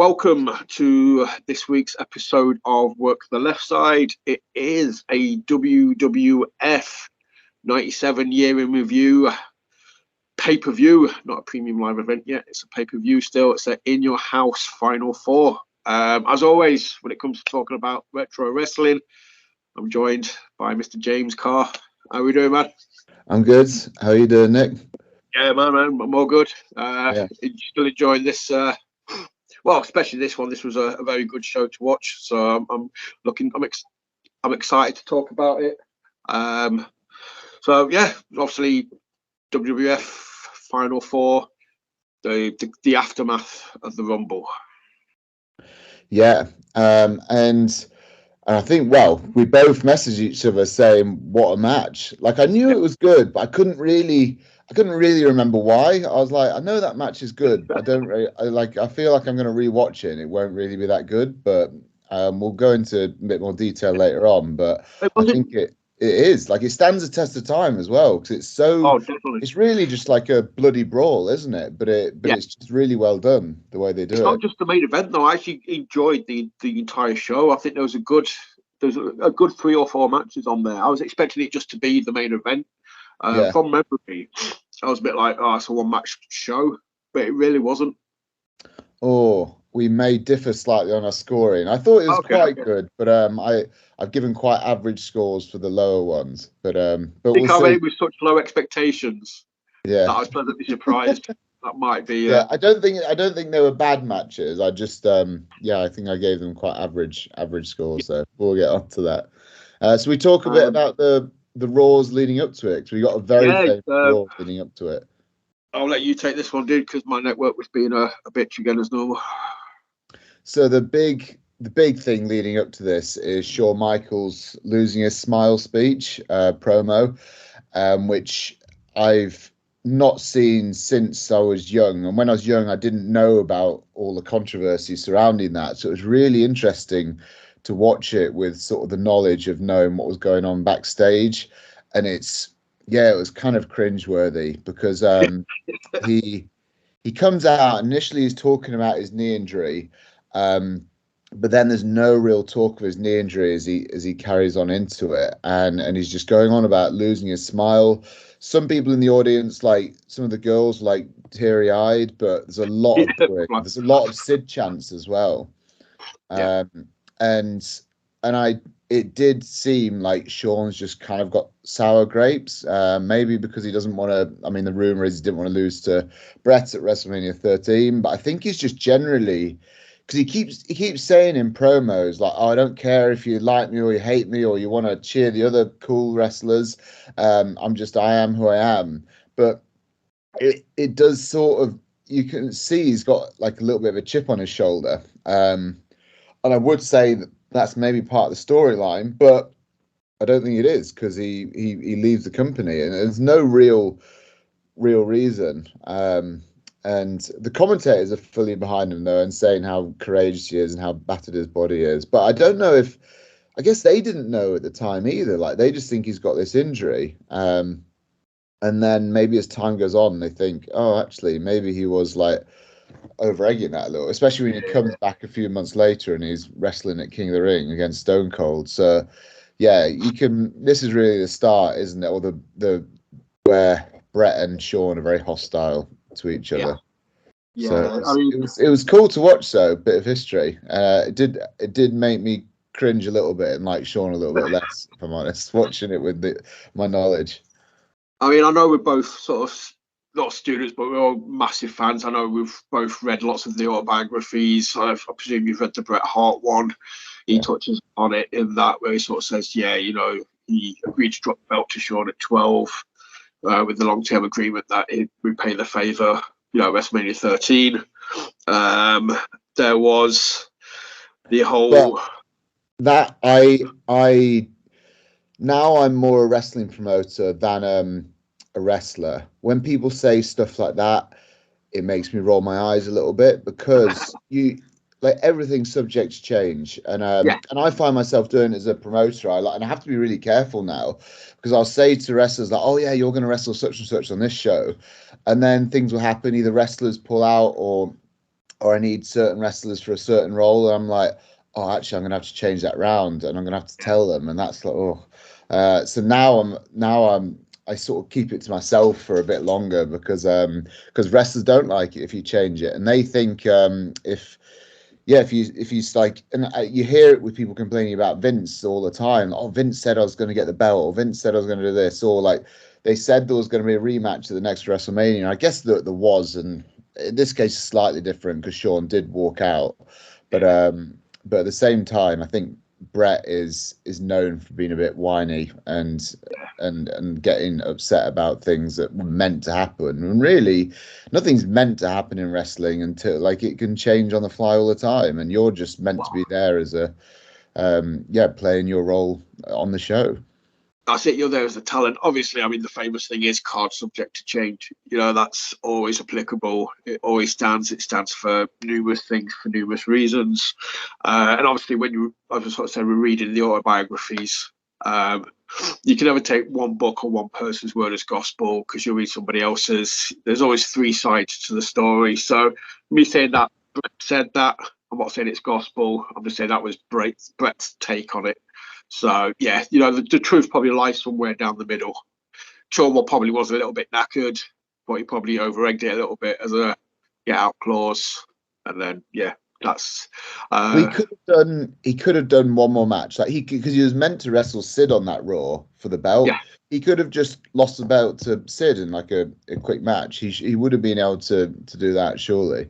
welcome to this week's episode of Work the Left Side. It is a WWF 97 year in review pay-per-view, not a premium live event yet. It's a pay-per-view still. It's an In Your House Final Four. As always, when it comes to talking about retro wrestling, I'm joined by Mr. James Carr. How are we doing, man? I'm good. How are you doing, Nick? Yeah, man, I'm all good. Still enjoying this. Well, especially this one. This was a very good show to watch. So I'm excited to talk about it. So yeah, obviously WWF Final Four, the aftermath of the Rumble. Yeah, and I think, well, we both messaged each other saying, "What a match!" Like, I knew it was good, but I couldn't really remember why. I was like, I know that match is good. I feel like I'm going to rewatch it and it won't really be that good, but we'll go into a bit more detail later on. But I think it is, like, it stands the test of time as well, because it's so, it's really just like a bloody brawl, isn't it? But it's just really well done the way they do it. It's not just the main event though. I actually enjoyed the entire show. I think there was a good 3 or 4 matches on there. I was expecting it just to be the main event. From memory, I was a bit like, it's a 1-match show, but it really wasn't. Oh, we may differ slightly on our scoring. I thought it was quite good, but I've given quite average scores for the lower ones. But I think I went with such low expectations that I was pleasantly surprised. That might be. I don't think they were bad matches. I just I think I gave them quite average scores. So we'll get on to that. So we talk a bit about the Raws leading up to it, because we got a very famous Raw leading up to it. I'll let you take this one, dude, because my network was being a bitch again as normal. So the big thing leading up to this is Shawn Michaels losing his smile speech promo, which I've not seen since I was young. And when I was young, I didn't know about all the controversy surrounding that. So it was really interesting to watch it with sort of the knowledge of knowing what was going on backstage. And it was kind of cringeworthy, because he comes out, initially he's talking about his knee injury, but then there's no real talk of his knee injury as he carries on into it, and he's just going on about losing his smile. Some people in the audience, like some of the girls, like teary-eyed, but there's a lot of there's a lot of Sid chants as well. It did seem like Shawn's just kind of got sour grapes, maybe because he doesn't want to. I mean, the rumor is he didn't want to lose to Bret at WrestleMania 13, but I think he's just generally, because he keeps saying in promos like, "Oh, I don't care if you like me or you hate me or you want to cheer the other cool wrestlers. I am who I am." But it does sort of, you can see he's got like a little bit of a chip on his shoulder, and I would say that's maybe part of the storyline, but I don't think it is, because he leaves the company and there's no real reason. And the commentators are fully behind him though, and saying how courageous he is and how battered his body is. But I don't know if, I guess they didn't know at the time either. Like, they just think he's got this injury. And then maybe as time goes on, they think, oh, actually, maybe he was like over-egging that a little, especially when he comes back a few months later and he's wrestling at King of the Ring against Stone Cold. So yeah, this is really the start, isn't it? Or the where Bret and Shawn are very hostile to each other. So it was cool to watch. So a bit of history. It did make me cringe a little bit and like Shawn a little bit less, if I'm honest, watching it with my knowledge. I mean, I know we're both sort of not students, but we're all massive fans. I know we've both read lots of the autobiographies. I presume you've read the Bret Hart one. He touches on it in that, where he sort of says, he agreed to drop the belt to Shawn at 12 with the long-term agreement that he'd repay the favour, WrestleMania 13. There was the whole... That now I'm more a wrestling promoter than a wrestler. When people say stuff like that, it makes me roll my eyes a little bit, because everything's subject to change, and I find myself doing it as a promoter. And I have to be really careful now, because I'll say to wrestlers like, "Oh yeah, you're going to wrestle such and such on this show," and then things will happen. Either wrestlers pull out, or or I need certain wrestlers for a certain role, and I'm like, oh, actually, I'm gonna have to change that round, and I'm gonna have to tell them, and that's like, oh. So now I sort of keep it to myself for a bit longer because wrestlers don't like it if you change it, and they think if you like, and you hear it with people complaining about Vince all the time. Oh, Vince said I was going to get the belt, or Vince said I was going to do this, or like they said there was going to be a rematch at the next WrestleMania. And I guess there was, and in this case, slightly different because Shawn did walk out, but at the same time, I think Bret is known for being a bit whiny and getting upset about things that were meant to happen. And really, nothing's meant to happen in wrestling until like it can change on the fly all the time. And you're just meant to be there as a playing your role on the show. That's it. You're there as a talent. Obviously, I mean, the famous thing is card subject to change. You know, that's always applicable. It always stands. It stands for numerous things for numerous reasons. And obviously, when you, I was sort of saying, we're reading the autobiographies, you can never take one book or one person's word as gospel because you'll read somebody else's. There's always three sides to the story. So me saying that Bret said that, I'm not saying it's gospel. I'm just saying that was Bret's take on it. So yeah, you know, the truth probably lies somewhere down the middle. Shawn probably was a little bit knackered, but he probably over-egged it a little bit as a get out clause, and then that's. He could have done one more match, like because he was meant to wrestle Sid on that Raw for the belt. Yeah. He could have just lost the belt to Sid in like a quick match. He would have been able to do that, surely.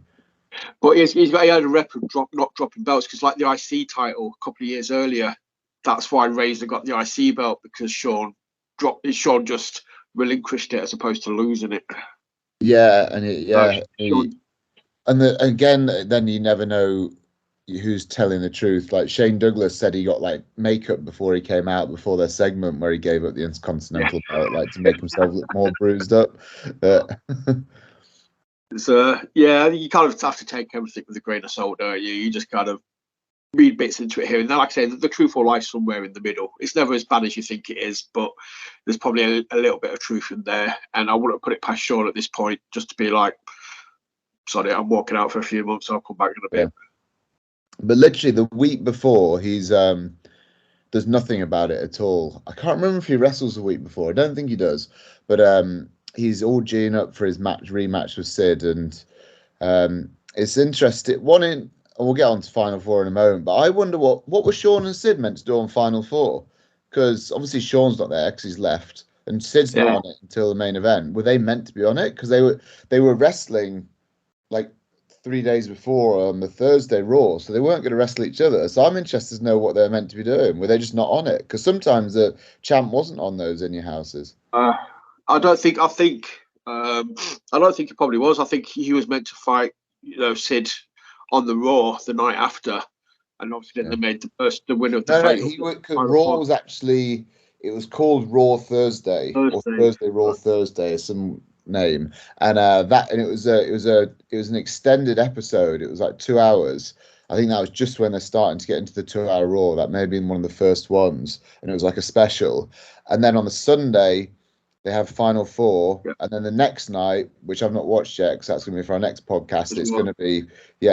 But he had a rep of not dropping belts because, like the IC title a couple of years earlier, that's why Razor got the IC belt because Shawn just relinquished it as opposed to losing it. Yeah, again, then you never know who's telling the truth. Like Shane Douglas said, he got like makeup before he came out before their segment where he gave up the Intercontinental belt, like to make himself look more bruised up. So you kind of have to take everything with a grain of salt, don't you? You just kind of read bits into it here and then. Like I say, the truth will lie somewhere in the middle. It's never as bad as you think it is, but there's probably a little bit of truth in there. And I wouldn't put it past Shawn at this point just to be like, sorry, I'm walking out for a few months. I'll come back in a bit. But literally the week before, he's there's nothing about it at all. I can't remember if he wrestles the week before. I don't think he does, but he's all geeing up for his rematch with Sid, and it's interesting. We'll get on to Final Four in a moment, but I wonder what was Shawn and Sid meant to do on Final Four, because obviously Shawn's not there because he's left, and Sid's not on it until the main event. Were they meant to be on it? Because they were wrestling like 3 days before on the Thursday Raw, so they weren't going to wrestle each other. So I'm interested to know what they're meant to be doing. Were they just not on it? Because sometimes the champ wasn't on those in your houses. I don't think. I don't think he probably was. I think he was meant to fight, Sid on the Raw the night after, and obviously then they made the winner of the fight. Raw was actually, it was called Raw Thursday. Or Thursday Raw Thursday, some name, and it was an extended episode. It was like 2 hours. I think that was just when they're starting to get into the 2 hour Raw. That may have been one of the first ones, and it was like a special. And then on the Sunday they have Final Four, and then the next night, which I've not watched yet because that's going to be for our next podcast, it's going to be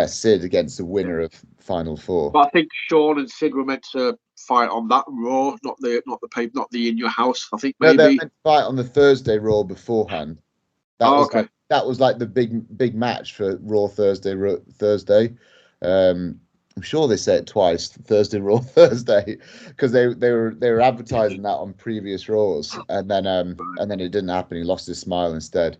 Sid against the winner of Final Four. But I think Shawn and Sid were meant to fight on that Raw, not the in your house. I think maybe they're meant to fight on the Thursday Raw beforehand. That was like the big match for Raw Thursday. I'm sure they say it twice, Thursday Raw Thursday, because they were advertising that on previous Raws, and then it didn't happen. He lost his smile instead.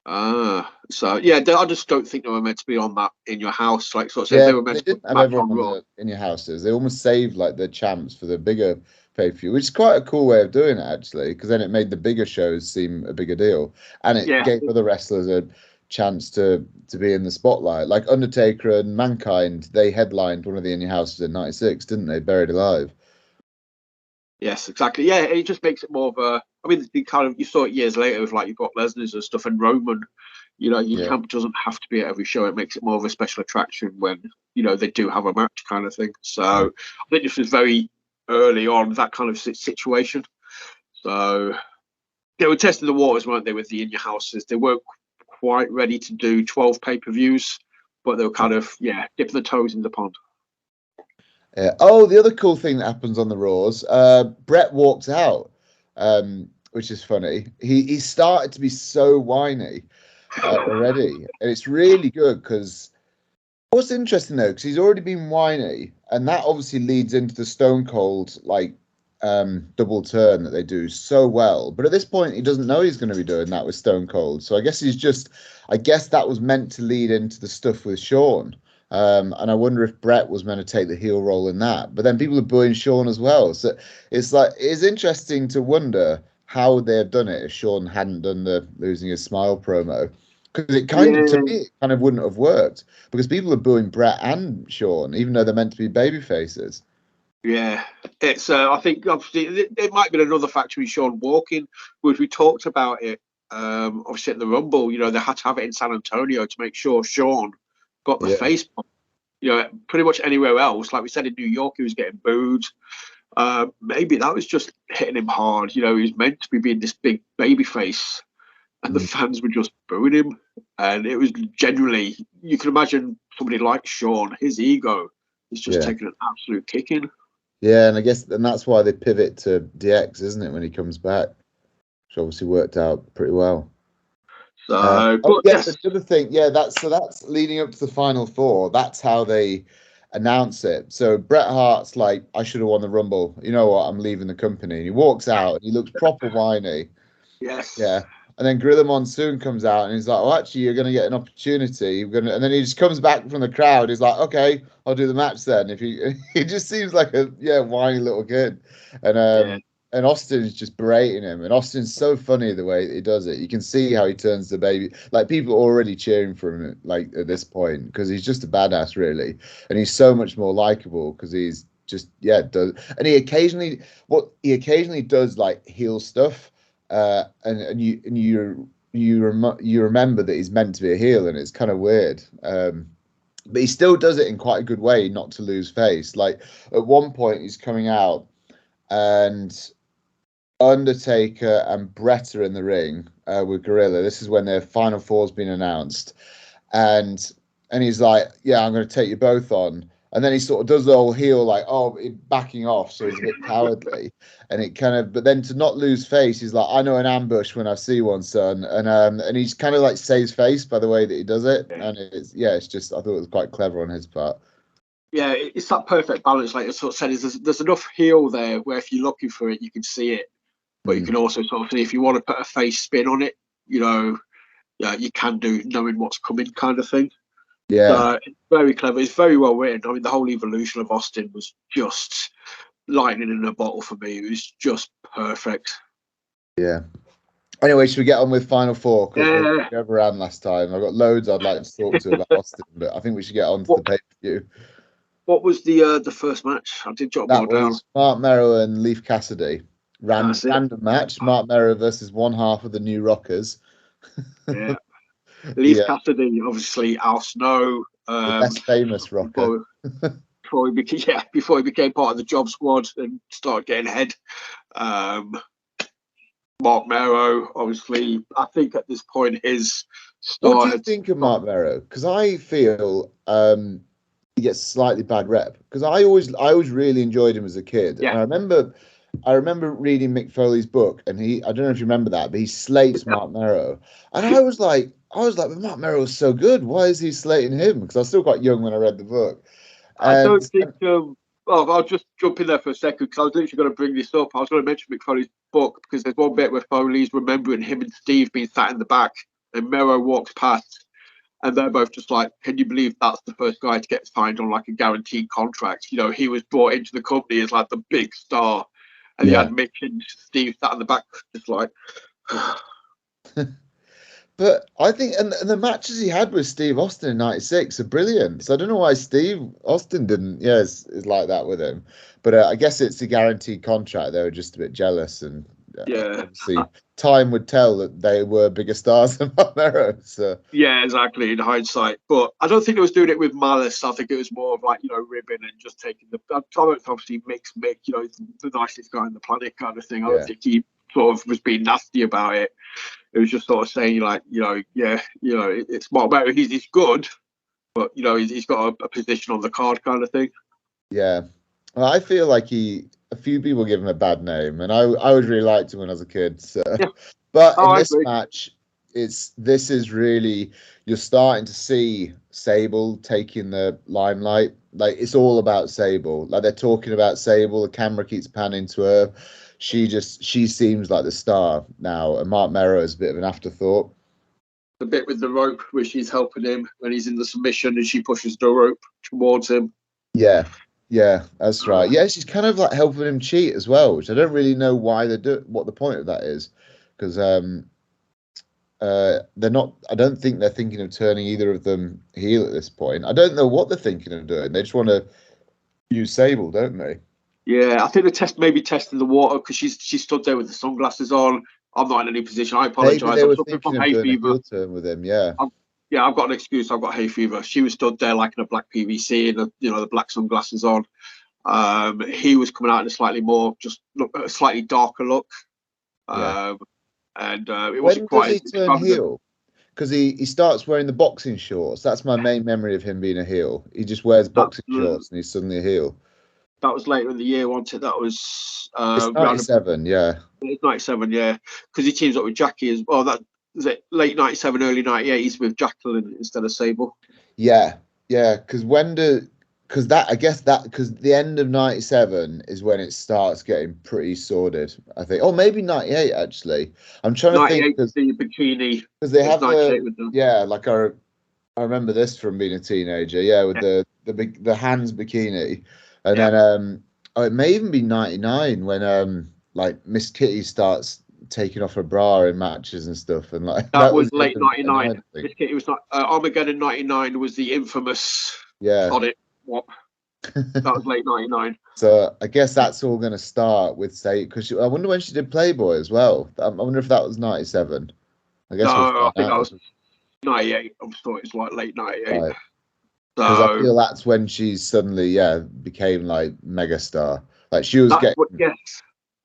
So I just don't think they were meant to be on that in your house. Like sort of they were meant to didn't have everyone on in your houses. They almost saved like the champs for the bigger pay-per-view, which is quite a cool way of doing it actually, because then it made the bigger shows seem a bigger deal, and it gave other wrestlers a chance to be in the spotlight. Like Undertaker and Mankind, they headlined one of the In Your Houses in '96, didn't they? Buried Alive. Yes, exactly. Yeah, it just makes it more of a. I mean, you saw it years later with like you've got Lesnar's and stuff and Roman. Your camp doesn't have to be at every show. It makes it more of a special attraction when they do have a match kind of thing. So I think this was very early on that kind of situation. So they were testing the waters, weren't they, with the In Your Houses? They weren't quite ready to do 12 pay-per-views. but they were kind of dipping the toes in the pond. Oh, the other cool thing that happens on the Raws, Bret walks out, which is funny. He started to be so whiny already, and it's really good because what's interesting though, because he's already been whiny, and that obviously leads into the Stone Cold double turn that they do so well. But at this point, he doesn't know he's going to be doing that with Stone Cold, so I guess that was meant to lead into the stuff with Shawn. And I wonder if Bret was meant to take the heel role in that. But then people are booing Shawn as well. So it's interesting to wonder how would they have done it if Shawn hadn't done the losing his smile promo. Because to me, it kind of wouldn't have worked. Because people are booing Bret and Shawn, even though they're meant to be baby faces. Yeah, it's. I think obviously it might be another factor in Shawn walking, which we talked about it. Obviously at the Rumble, they had to have it in San Antonio to make sure Shawn got the face pump. Pretty much anywhere else, like we said in New York, he was getting booed. Maybe that was just hitting him hard. He was meant to be being this big baby face, and the fans were just booing him. And it was genuinely, you can imagine somebody like Shawn, his ego is just taking an absolute kicking. Yeah, and I guess that's why they pivot to DX, isn't it, when he comes back? Which obviously worked out pretty well. So, the other thing, that's leading up to the Final Four. That's how they announce it. So Bret Hart's like, I should have won the Rumble. You know what? I'm leaving the company. And he walks out and he looks proper whiny. Yes. Yeah. And then Gorilla Monsoon comes out and he's like, well, actually, you're going to get an opportunity. And then he just comes back from the crowd. He's like, okay, I'll do the match then. He just seems like a whiny little kid. And Austin's just berating him. And Austin's so funny the way he does it. You can see how he turns the baby. Like, people are already cheering for him, like, at this point, because he's just a badass, really. And he's so much more likable because he's just, does. And he occasionally does, like, heel stuff. And you remember that he's meant to be a heel, and it's kind of weird. But he still does it in quite a good way, not to lose face. Like, at one point, he's coming out, and Undertaker and Bret are in the ring with Gorilla. This is when their Final Four's been announced, and he's like, "Yeah, I'm going to take you both on." And then he sort of does the whole heel, like, backing off, so he's a bit cowardly. And it kind of, but then to not lose face, he's like, "I know an ambush when I see one, son." And he's kind of like saves face by the way that he does it. And it's just, I thought it was quite clever on his part. Yeah, it's that perfect balance. Like I sort of said, there's enough heel there where if you're looking for it, you can see it. But you can also sort of see if you want to put a face spin on it, you can do knowing what's coming kind of thing. Yeah. It's very clever. It's very well written. I mean, the whole evolution of Austin was just lightning in a bottle for me. It was just perfect. Yeah. Anyway, should we get on with Final Four? Because we overran last time. I've got loads I'd like to talk to about Austin, but I think we should get on to the pay-per-view. What was the first match? I did jot that down. Marc Mero and Leif Cassidy. Random match. Marc Mero versus one half of the New Rockers. Yeah. Leif Cassidy, obviously, Al Snow. The best famous rocker. Before he became part of the Job Squad and started getting ahead. Marc Mero, obviously, I think at this point his star. What do you think of Marc Mero? Because I feel he gets a slightly bad rep. Because I always really enjoyed him as a kid. Yeah. And I remember reading Mick Foley's book, and I don't know if you remember that, but he slates Marc Mero. And I was like, but Marc Mero was so good. Why is he slating him? Because I was still quite young when I read the book. I don't think. I'll just jump in there for a second because I was literally going to bring this up. I was going to mention Mick Foley's book because there's one bit where Foley's remembering him and Steve being sat in the back, and Mero walks past, and they're both just like, "Can you believe that's the first guy to get signed on like a guaranteed contract?" He was brought into the company as like the big star. And he had Mick and Steve sat in the back, just like. But I think, and the matches he had with Steve Austin in '96 are brilliant. So I don't know why Steve Austin didn't, is like that with him. But I guess it's a guaranteed contract. They were just a bit jealous, and obviously time would tell that they were bigger stars than Marc Mero. So yeah, exactly. In hindsight, but I don't think it was doing it with malice. I think it was more of like ribbing and just taking the. Obviously, Mick, the nicest guy on the planet, kind of thing. I don't think he sort of was being nasty about it. It was just sort of saying like, it's Marc Mero. He's good, but you know, he's got a position on the card kind of thing. Yeah. Well, I feel like a few people give him a bad name, and I always really liked him when I was a kid. So. Yeah. But Oh, in I this agree. match, this is really, you're starting to see Sable taking the limelight. Like, it's all about Sable. Like, they're talking about Sable. The camera keeps panning to her. She seems like the star now, and Marc Mero is a bit of an afterthought. The bit with the rope where she's helping him when he's in the submission and she pushes the rope towards him. Yeah, yeah, that's right. Yeah, she's kind of like helping him cheat as well, which I don't really know why they do, what the point of that is, because they're not. I don't think they're thinking of turning either of them heel at this point. I don't know what they're thinking of doing. They just want to use Sable, don't they? Yeah, I think the maybe testing the water because she stood there with the sunglasses on. I'm not in any position. I Maybe apologise. they I'm were suffering thinking from of hay doing a fever. heel turn with him. Yeah, Yeah, I've got an excuse. I've got hay fever. She was stood there like in a black PVC and the black sunglasses on. He was coming out in a slightly more a slightly darker look. yeah. And it When wasn't does quite as he turn extravagant. heel? Because he starts wearing the boxing shorts. That's my main memory of him being a heel. He just wears boxing shorts and he's suddenly a heel. That was later in the year, wasn't it? That was It's round 97, yeah. 97, yeah, because he teams up with Jackie as well. That was it, late 97, early 98. He's with Jacqueline instead of Sable. Yeah, yeah. Because that, I guess that, because the end of 97 is when it starts getting pretty sordid, I think. Oh, maybe 98, actually. I'm trying to think 98, the bikini. because they It was have the, 98 with them. yeah, like I remember this from being a teenager, yeah, with the hands bikini. And Yeah. then oh, it may even be 99 when like Miss Kitty starts taking off her bra in matches and stuff, and like That that was was the late end of 99. 99, I think. This kid, it was not Armageddon 99 was the infamous Yeah. on it. What? That was late 99. So I guess that's all going to start with say because I wonder when she did Playboy as well. I wonder if that was 97. I No, guess we'll I find think that out. was 98. I'm sure it's like late 98. Right. Because I So feel that's when she suddenly, yeah, became like megastar. Like she was getting, yes,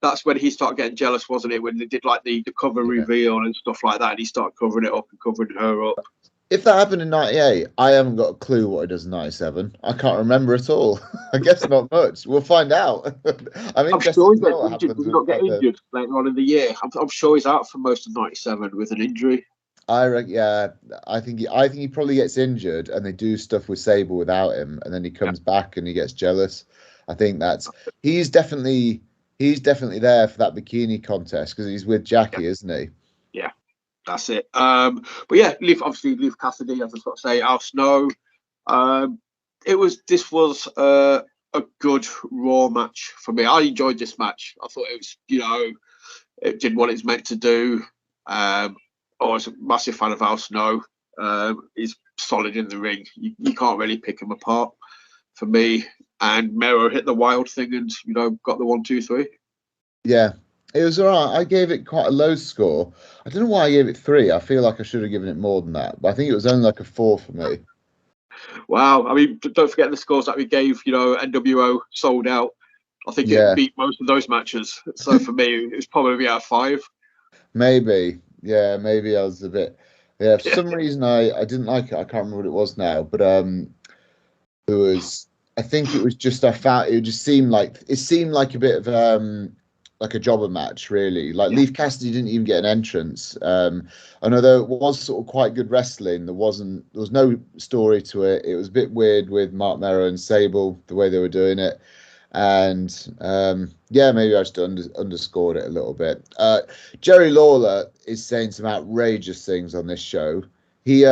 that's when he started getting jealous, wasn't it? When they did like the cover yeah. reveal and stuff like that, and he started covering it up and covering her up. If that happened in 98, I haven't got a clue what it does in 97. I can't remember at all. I guess not much. We'll find out. I'm I'm interested sure he's to know getting what injured. happens Did he with not get injured later on in the year? I'm sure he's out for most of 97 with an injury. Yeah, I think he probably gets injured and they do stuff with Sable without him, and then he Yeah. comes back and he gets jealous. I think he's definitely there for that bikini contest because he's with Jackie, Yeah. isn't he? Yeah, that's it. But yeah, Leaf Cassidy, as I sort of say, Al Snow. This was a good Raw match for me. I enjoyed this match. I thought it was, it did what it's meant to do. I was a massive fan of Al Snow. He's solid in the ring. You can't really pick him apart for me. And Mero hit the wild thing and, got the 1, 2, 3. Yeah, it was all right. I gave it quite a low score. I don't know why I gave it 3. I feel like I should have given it more than that, but I think it was only like a 4 for me. Wow. I mean, don't forget the scores that we gave, NWO sold out. I think it beat most of those matches. So for me, it was probably out of 5. Maybe. Yeah, maybe I was a bit. Yeah, for some reason I didn't like it. I can't remember what it was now, but it was. I think it was just I found it just seemed like a bit of like a jobber match really. Like Leaf Cassidy didn't even get an entrance. And although it was sort of quite good wrestling, there was no story to it. It was a bit weird with Marc Mero and Sable the way they were doing it. And yeah, maybe I just underscored it a little bit. Jerry Lawler is saying some outrageous things on this show. He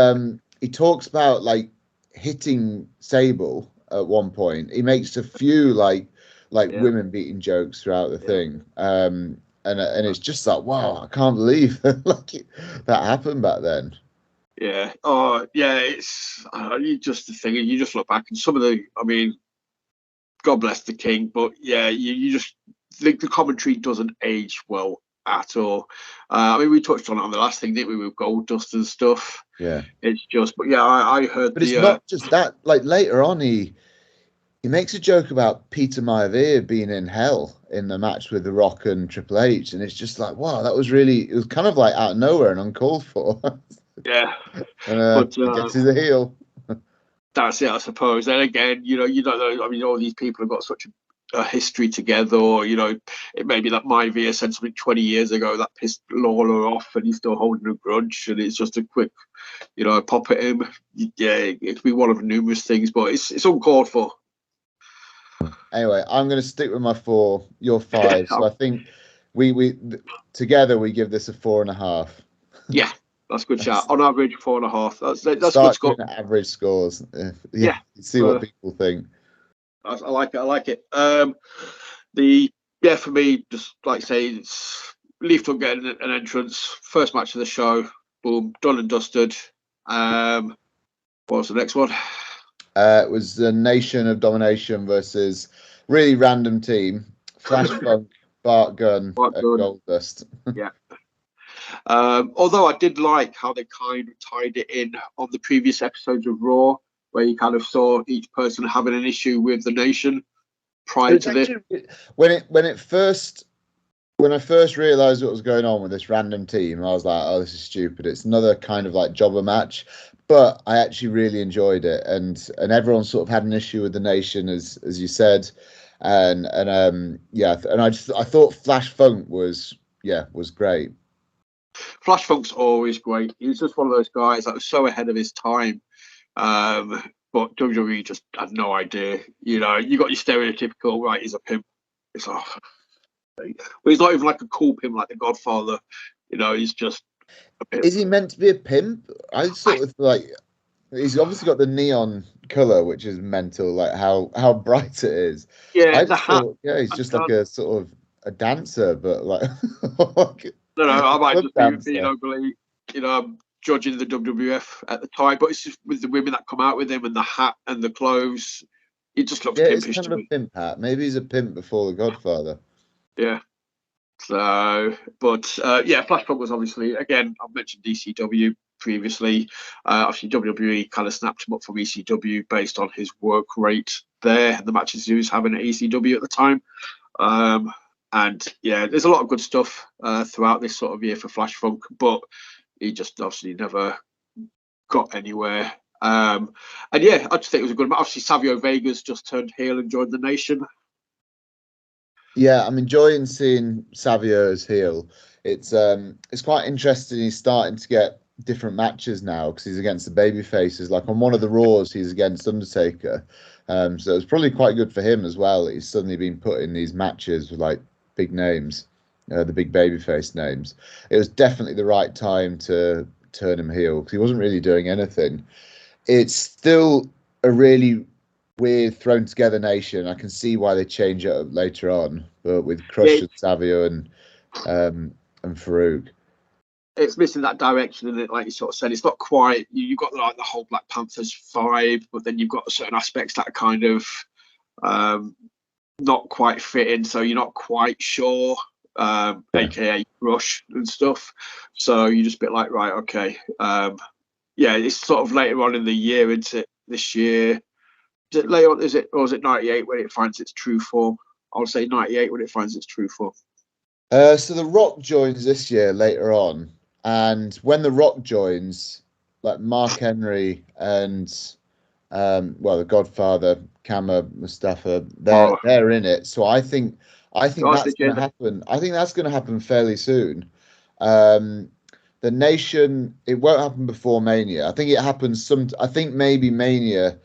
talks about like hitting Sable at one point. He makes a few like women beating jokes throughout the thing. And it's just like, wow, I can't believe that happened back then. Yeah. Oh, yeah. It's you just the thing. You just look back and some of I mean, God bless the king, but yeah, you just think the commentary doesn't age well at all. I mean, we touched on it on the last thing, didn't we, with Gold Dust and stuff. Yeah. It's just, but yeah, I heard but it's not just that. Like later on, he makes a joke about Peter Maivia being in hell in the match with The Rock and Triple H, and it's just like, wow, it was kind of like out of nowhere and uncalled for. Yeah. And But I guess he's a heel. That's it, I suppose. And again, you don't know. I mean, all these people have got such a history together, or it may be that Maivia said something 20 years ago that pissed Lawler off, and he's still holding a grudge, and it's just a quick, pop at him. Yeah, it could be one of numerous things, but it's uncalled for. Anyway, I'm going to stick with my 4. You're 5. So I think we together we give this a 4.5. Yeah, that's a good shout. On average, 4.5. That's Start good score. Average scores. Yeah, see what people think. I like it. For me, just like I say, it's Lethal getting an entrance. First match of the show. Boom, done and dusted. What was the next one? It was the Nation of Domination versus really random team. Flash Funk, Bart Gunn, and Goldust. Yeah. Although I did like how they kind of tied it in on the previous episodes of Raw, where you kind of saw each person having an issue with the Nation prior to this. When I first realised what was going on with this random team, I was like, oh, this is stupid. It's another kind of like jobber match. But I actually really enjoyed it, and everyone sort of had an issue with the Nation, as you said, and I thought Flash Funk was great. Flash Funk's always great. He was just one of those guys that was so ahead of his time, but WWE just had no idea. You got your stereotypical right. He's a pimp. It's like, well, he's not even like a cool pimp like the Godfather. He's just. Is he meant to be a pimp? I sort of like he's obviously got the neon color, which is mental, like how bright it is. Yeah, I just thought, he's just like a sort of a dancer, but like no, I might just be I'm judging the WWF at the time, but it's just with the women that come out with him and the hat and the clothes, it just looks pimpish. It's kind of a pimp hat. Maybe he's a pimp before the Godfather. Yeah. So, but Flash Funk was obviously, again, I've mentioned ECW previously. Obviously, WWE kind of snapped him up from ECW based on his work rate there and the matches he was having at ECW at the time. And there's a lot of good stuff throughout this sort of year for Flash Funk, but he just obviously never got anywhere. I just think it was a good match. Obviously, Savio Vega's just turned heel and joined the Nation. Yeah, I'm enjoying seeing Savio as heel. It's quite interesting. He's starting to get different matches now because he's against the baby faces. Like on one of the Raws, he's against Undertaker. So it's probably quite good for him as well. He's suddenly been put in these matches with like big names, the big babyface names. It was definitely the right time to turn him heel because he wasn't really doing anything. It's still a really weird thrown together Nation. I can see why they change it up later on, but with Crush and Savio and Farouk. It's missing that direction, and like you sort of said, it's not quite. You've got like the whole Black Panthers vibe, but then you've got certain aspects that are kind of not quite fitting, so you're not quite sure, aka Rush and stuff. So you're just a bit like, right, okay, it's sort of later on in the year into this year. Is it later on? Is it 98 when it finds its true form? I would say 98 when it finds its true form. So The Rock joins this year later on, and when The Rock joins, like Mark Henry and the Godfather, Kama, Mustafa, they're in it. So I think that's going to happen. I think that's going to happen fairly soon. The Nation, it won't happen before Mania. I think it happens I think maybe Mania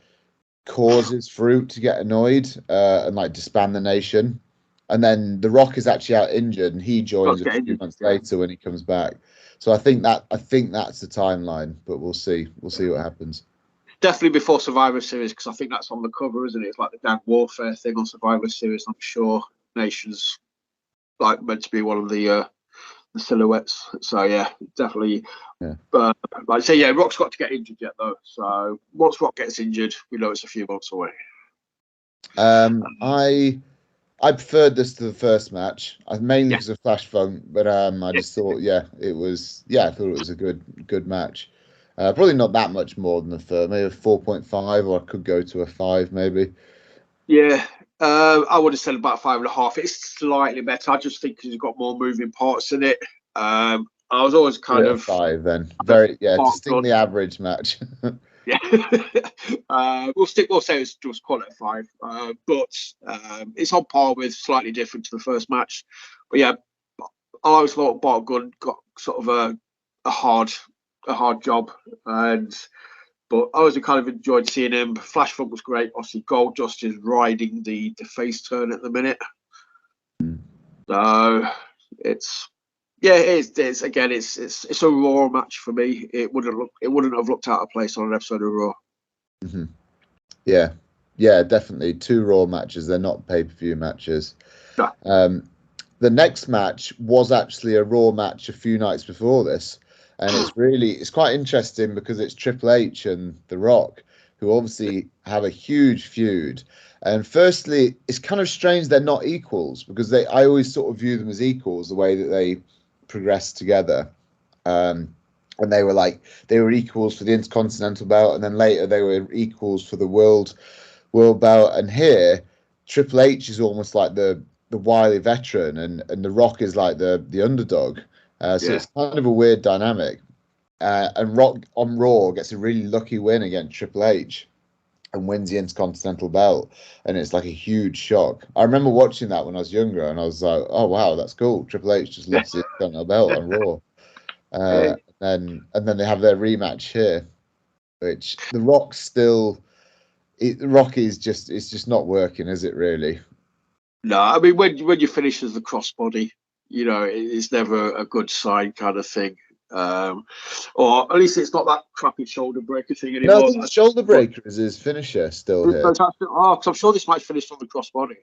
causes Farouk to get annoyed and like disband the Nation, and then The Rock is actually out injured and he joins a few months later when he comes back. So I think that's the timeline, but we'll see what happens. Definitely before Survivor Series, because I think that's on the cover, isn't it? It's like the Gang Warfare thing on Survivor Series. I'm sure Nation's like meant to be one of the silhouettes. So yeah, definitely. Yeah. But like I say, Rock's got to get injured yet though. So once Rock gets injured, we know it's a few months away. I preferred this to the first match, mainly because of Flash Funk, but I just thought, I thought it was a good match. Probably not that much more than the first, maybe a 4.5, or I could go to a 5, maybe. Yeah, I would have said about 5.5. It's slightly better. I just think because you've got more moving parts in it. I was always kind of 5 then. Very distinctly average match. Yeah. We'll say it's just call it a 5. But it's on par with, slightly different to the first match. But yeah, I always thought Bart Gunn got sort of a hard job, but I always kind of enjoyed seeing him. Flash Funk was great. Obviously, Goldust is riding the face turn at the minute. So it's again, it's a Raw match for me. It wouldn't have looked out of place on an episode of Raw. Mm-hmm. Yeah, definitely 2 Raw matches. They're not pay-per-view matches. No. The next match was actually a Raw match a few nights before this, and it's quite interesting because it's Triple H and The Rock, who obviously have a huge feud. And firstly, it's kind of strange they're not equals, because I always sort of view them as equals, the way that they progress together. And they were equals for the Intercontinental belt, and then later they were equals for the world belt. And here, Triple H is almost like the wily veteran, and The Rock is like the underdog. So it's kind of a weird dynamic. And Rock on Raw gets a really lucky win against Triple H and wins the Intercontinental belt, and it's like a huge shock. I remember watching that when I was younger, and I was like, "Oh wow, that's cool! Triple H just lost the Intercontinental belt on Raw." And then they have their rematch here, which The Rock Rock is just not working, is it really? No, I mean when you finish as the crossbody, it's never a good sign, kind of thing. Or at least it's not that crappy shoulder breaker thing anymore. No, I think the shoulder breaker is his finisher still here. Because I'm sure this match finished on the crossbody.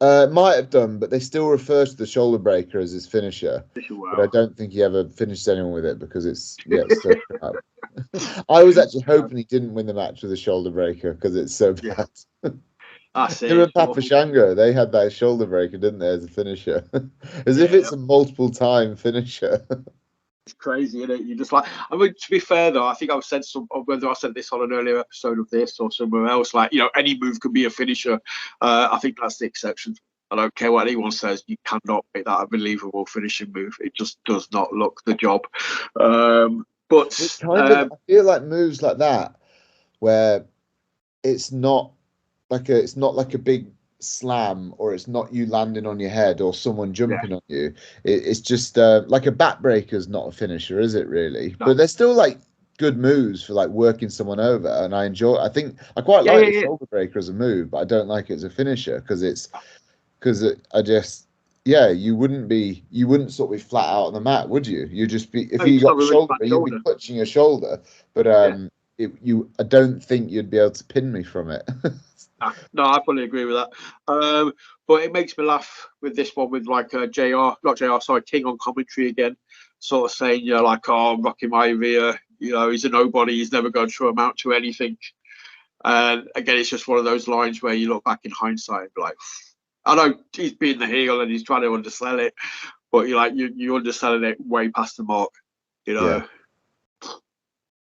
It might have done, but they still refer to the shoulder breaker as his finisher. Wow. But I don't think he ever finished anyone with it, because it's so crap. I was actually hoping he didn't win the match with a shoulder breaker, because it's so bad. Him and Papa Shango, they had that shoulder breaker, didn't they, as a finisher? As if it's a multiple time finisher. It's crazy, isn't it? You just like, I mean, to be fair though, I think I've said whether I said this on an earlier episode of this or somewhere else, like, any move can be a finisher. I think that's the exception. I don't care what anyone says, you cannot make that a believable finishing move. It just does not look the job. But I feel like moves like that, where it's not like a big slam, or it's not you landing on your head or someone jumping on you. It's just like a backbreaker is not a finisher, is it really? No. But they're still like good moves for like working someone over, and I quite like the shoulder breaker as a move, but I don't like it as a finisher, because you wouldn't sort of be flat out on the mat, would you? You'd just be, if you got shoulder, you'd be clutching your shoulder, but I don't think you'd be able to pin me from it. No, I fully agree with that. But it makes me laugh with this one, with like King on commentary again, sort of saying, like, "Oh, I'm rocking my ear. He's a nobody. He's never going to amount to anything." And again, it's just one of those lines where you look back in hindsight and be like, I know he's being the heel and he's trying to undersell it, but you're underselling it way past the mark, Yeah.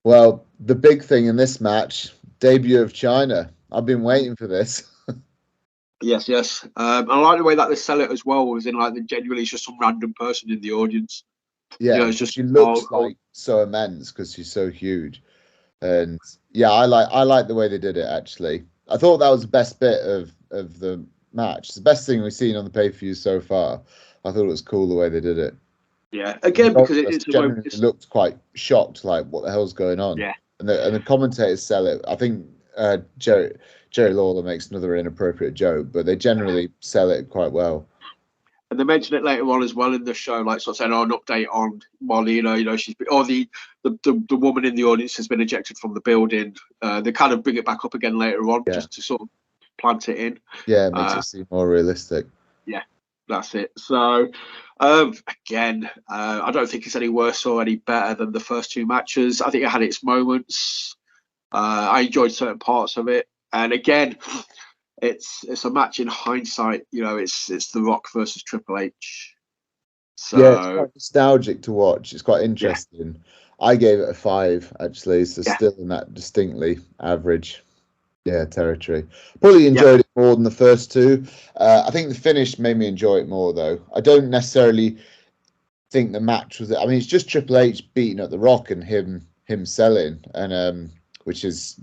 Well, the big thing in this match, debut of China. I've been waiting for this. Yes. I like the way that they sell it as well, as in like genuinely it's just some random person in the audience. Yeah, it's just, she looks like so immense because she's so huge. And yeah, I like the way they did it, actually. I thought that was the best bit of the match. It's the best thing we've seen on the pay-per-view so far. I thought it was cool the way they did it. Yeah, again, because it's generally looked quite shocked, like, what the hell's going on? Yeah. And the commentators sell it. I think Jerry Lawler makes another inappropriate joke, but they generally sell it quite well. And they mention it later on as well in the show, like sort of saying, an update on Molly, she's been, or the woman in the audience has been ejected from the building. They kind of bring it back up again later on, just to sort of plant it in. Yeah, it makes it seem more realistic. Yeah, that's it. So, again, I don't think it's any worse or any better than the first 2 matches. I think it had its moments. I enjoyed certain parts of it, and again, it's a match in hindsight. It's The Rock versus Triple H. So yeah, it's quite nostalgic to watch. It's quite interesting. Yeah. I gave it a 5, actually, so still in that distinctly average territory. Probably enjoyed it more than the first 2. I think the finish made me enjoy it more, though. I don't necessarily think the match was. I mean, it's just Triple H beating up The Rock and him selling, and which is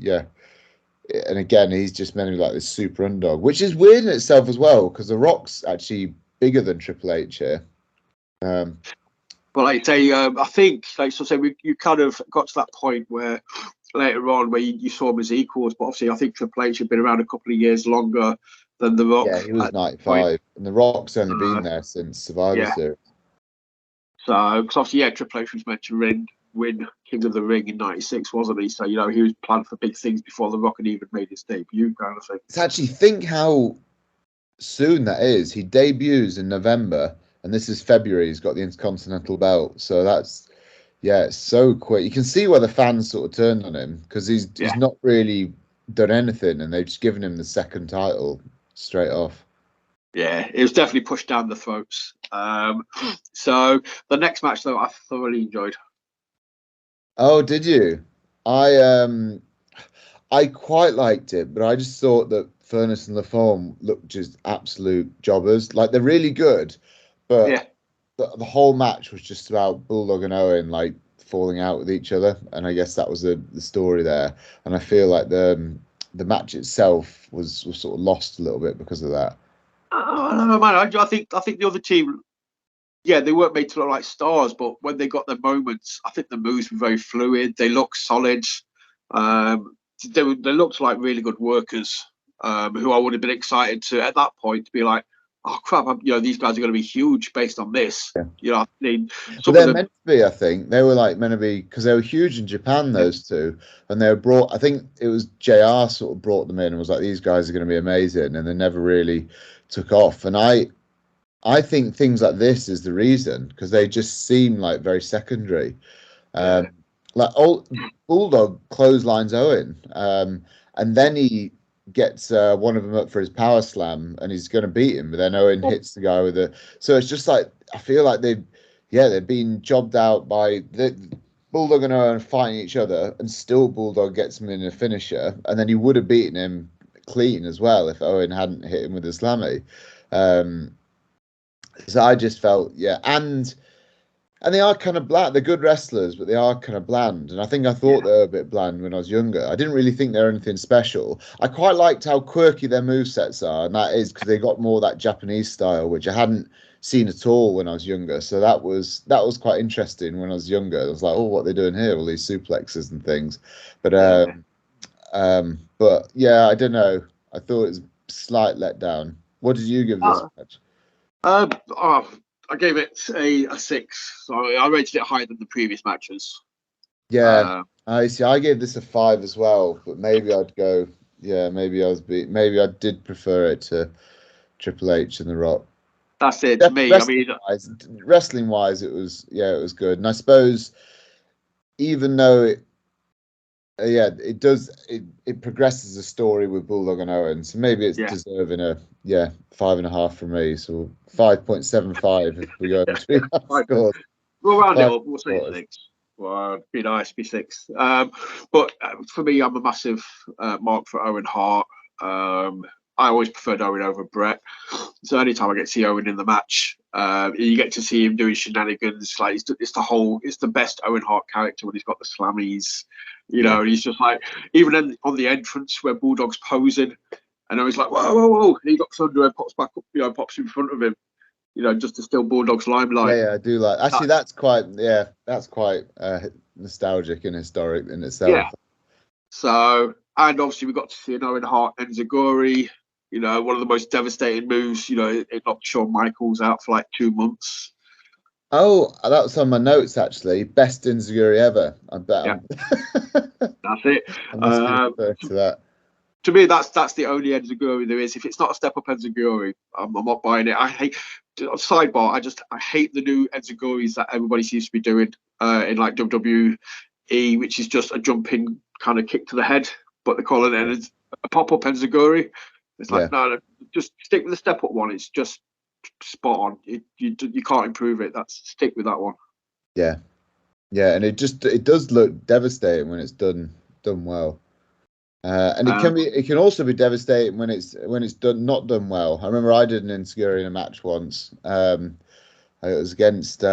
and again, he's just meant to be like this super underdog, which is weird in itself as well, because The Rock's actually bigger than Triple H here. But like I say, I think, like so say, you kind of got to that point where later on where you saw them as equals. But obviously, I think Triple H had been around a couple of years longer than The Rock. Yeah, he was 95, and The Rock's only been there since Survivor Series. So, because obviously, Triple H was meant to win King of the Ring in '96, wasn't he? So, he was planned for big things before The Rock had even made his debut, kind of thing. It's actually, think how soon that is. He debuts in November, and this is February. He's got the Intercontinental belt. So that's, it's so quick. You can see why the fans sort of turned on him, because he's not really done anything, and they've just given him the second title straight off. Yeah, it was definitely pushed down the throats. So the next match, though, I thoroughly enjoyed. Oh, did you? I quite liked it, but I just thought that Furnace and LaForme looked just absolute jobbers. Like, they're really good, but the whole match was just about Bulldog and Owen like falling out with each other, and I guess that was the story there. And I feel like the match itself was sort of lost a little bit because of that. I don't know, man. I think the other team, they weren't made to look like stars, but when they got their moments, I think the moves were very fluid. They looked solid. They looked like really good workers, who I would have been excited to at that point to be like, oh crap, these guys are going to be huge based on this. Yeah. They're meant to be. I think they were meant to be, because they were huge in Japan. Those two, and they were brought. I think it was JR sort of brought them in and was like, these guys are going to be amazing, and they never really took off. And I think things like this is the reason, because they just seem like very secondary. Like Bulldog clotheslines Owen, and then he gets one of them up for his power slam, and he's going to beat him, but then Owen hits the guy with a. So it's just like, I feel like they've been jobbed out by the Bulldog and Owen fighting each other, and still Bulldog gets him in a finisher, and then he would have beaten him clean as well if Owen hadn't hit him with a slammy. So I just felt, and they are kind of bland. They're good wrestlers, but they are kind of bland. And I think I thought they were a bit bland when I was younger. I didn't really think they were anything special. I quite liked how quirky their movesets are, and that is because they got more of that Japanese style, which I hadn't seen at all when I was younger. So that was quite interesting when I was younger. I was like, oh, what are they doing here? All these suplexes and things. But I don't know. I thought it was a slight letdown. What did you give this match? I gave it a 6. So I rated it higher than the previous matches. I see. I gave this a 5 as well, but maybe I'd go. Maybe I did prefer it to Triple H and The Rock. That's it to me. Wrestling wise, it was good, and I suppose even though it progresses the story with Bulldog and Owen, so maybe it's deserving a 5.5 from me, so 5.75 if we go between scores. We'll round it up. We'll say 6. Well, it'd be nice to be 6. But for me, I'm a massive mark for Owen Hart. I always preferred Owen over Bret. So anytime I get to see Owen in the match, you get to see him doing shenanigans. Like it's the best Owen Hart character when he's got the slammies. And he's just like, even on the entrance where Bulldog's posing, and I was like, whoa, and he looks under and pops back up, pops in front of him, just to steal Bulldog's limelight. Yeah, I do like. Actually, that's quite nostalgic and historic in itself. Yeah. So, and obviously we got to see an Owen Hart Enziguri. One of the most devastating moves. It knocked Shawn Michaels out for like 2 months. Oh, that was on my notes actually. Best Enziguri ever. I bet. Yeah. That's it. To that. To me, that's the only Enziguri there is. If it's not a step up Enziguri, I'm not buying it. I hate. Sidebar. I hate the new Enziguris that everybody seems to be doing in like WWE, which is just a jumping kind of kick to the head, but they call it a pop up Enziguri. It's like no, just stick with the step up one. It's just spot on. You can't improve it. Stick with that one. Yeah, and it does look devastating when it's done well, and it can also be devastating when it's not done well. I remember I did an Enziguri in a match once. It was against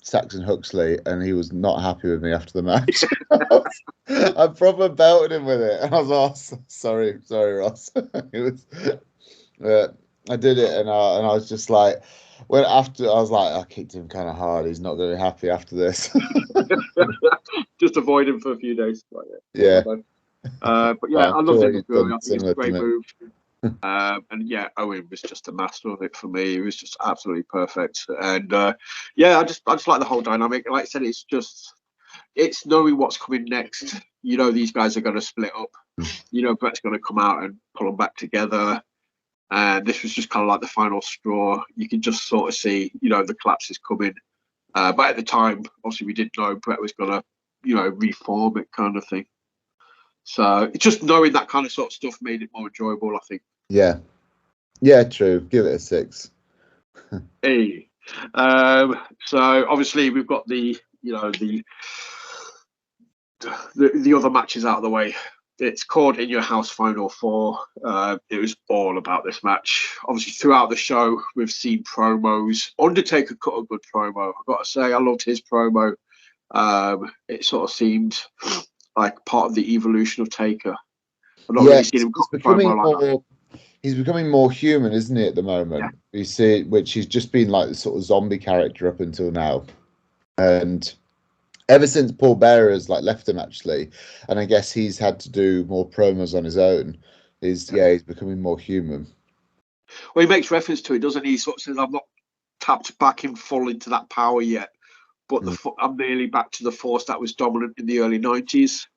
Saxon Huxley, and he was not happy with me after the match. I proper belted him with it, and I was sorry, Ross. It was, I did it, and I was just like, when after I was like, I kicked him kind of hard. He's not going to be happy after this. Just avoid him for a few days. Right, yeah. But yeah, I love him. I think it's a great me. move. And yeah, Owen was just a master of it for me. He was just absolutely perfect. And yeah, I just like the whole dynamic. Like I said, it's knowing what's coming next. You know, these guys are going to split up. You know, Bret's going to come out and pull them back together. And this was just kind of like the final straw. You can just sort of see, you know, the collapse is coming. But at the time, obviously, we didn't know Bret was going to, you know, reform it, kind of thing. So just knowing that kind of sort of stuff made it more enjoyable, I think. Yeah. Yeah, true. Give it a 6. Hey. So obviously we've got the other matches out of the way. It's called In Your House Final Four. It was all about this match. Obviously, throughout the show, we've seen promos. Undertaker cut a good promo. I've got to say, I loved his promo. It sort of seemed like part of the evolution of Taker. I've not really seen him cut a promo like that. He's becoming more human, isn't he, at the moment? Yeah. You see, which he's just been like the sort of zombie character up until now. And ever since Paul Bearer has like left him, actually, and I guess he's had to do more promos on his own, he's becoming more human. Well, he makes reference to it, doesn't he? He sort of says, I'm not tapped back in full into that power yet, but I'm nearly back to the force that was dominant in the early 90s.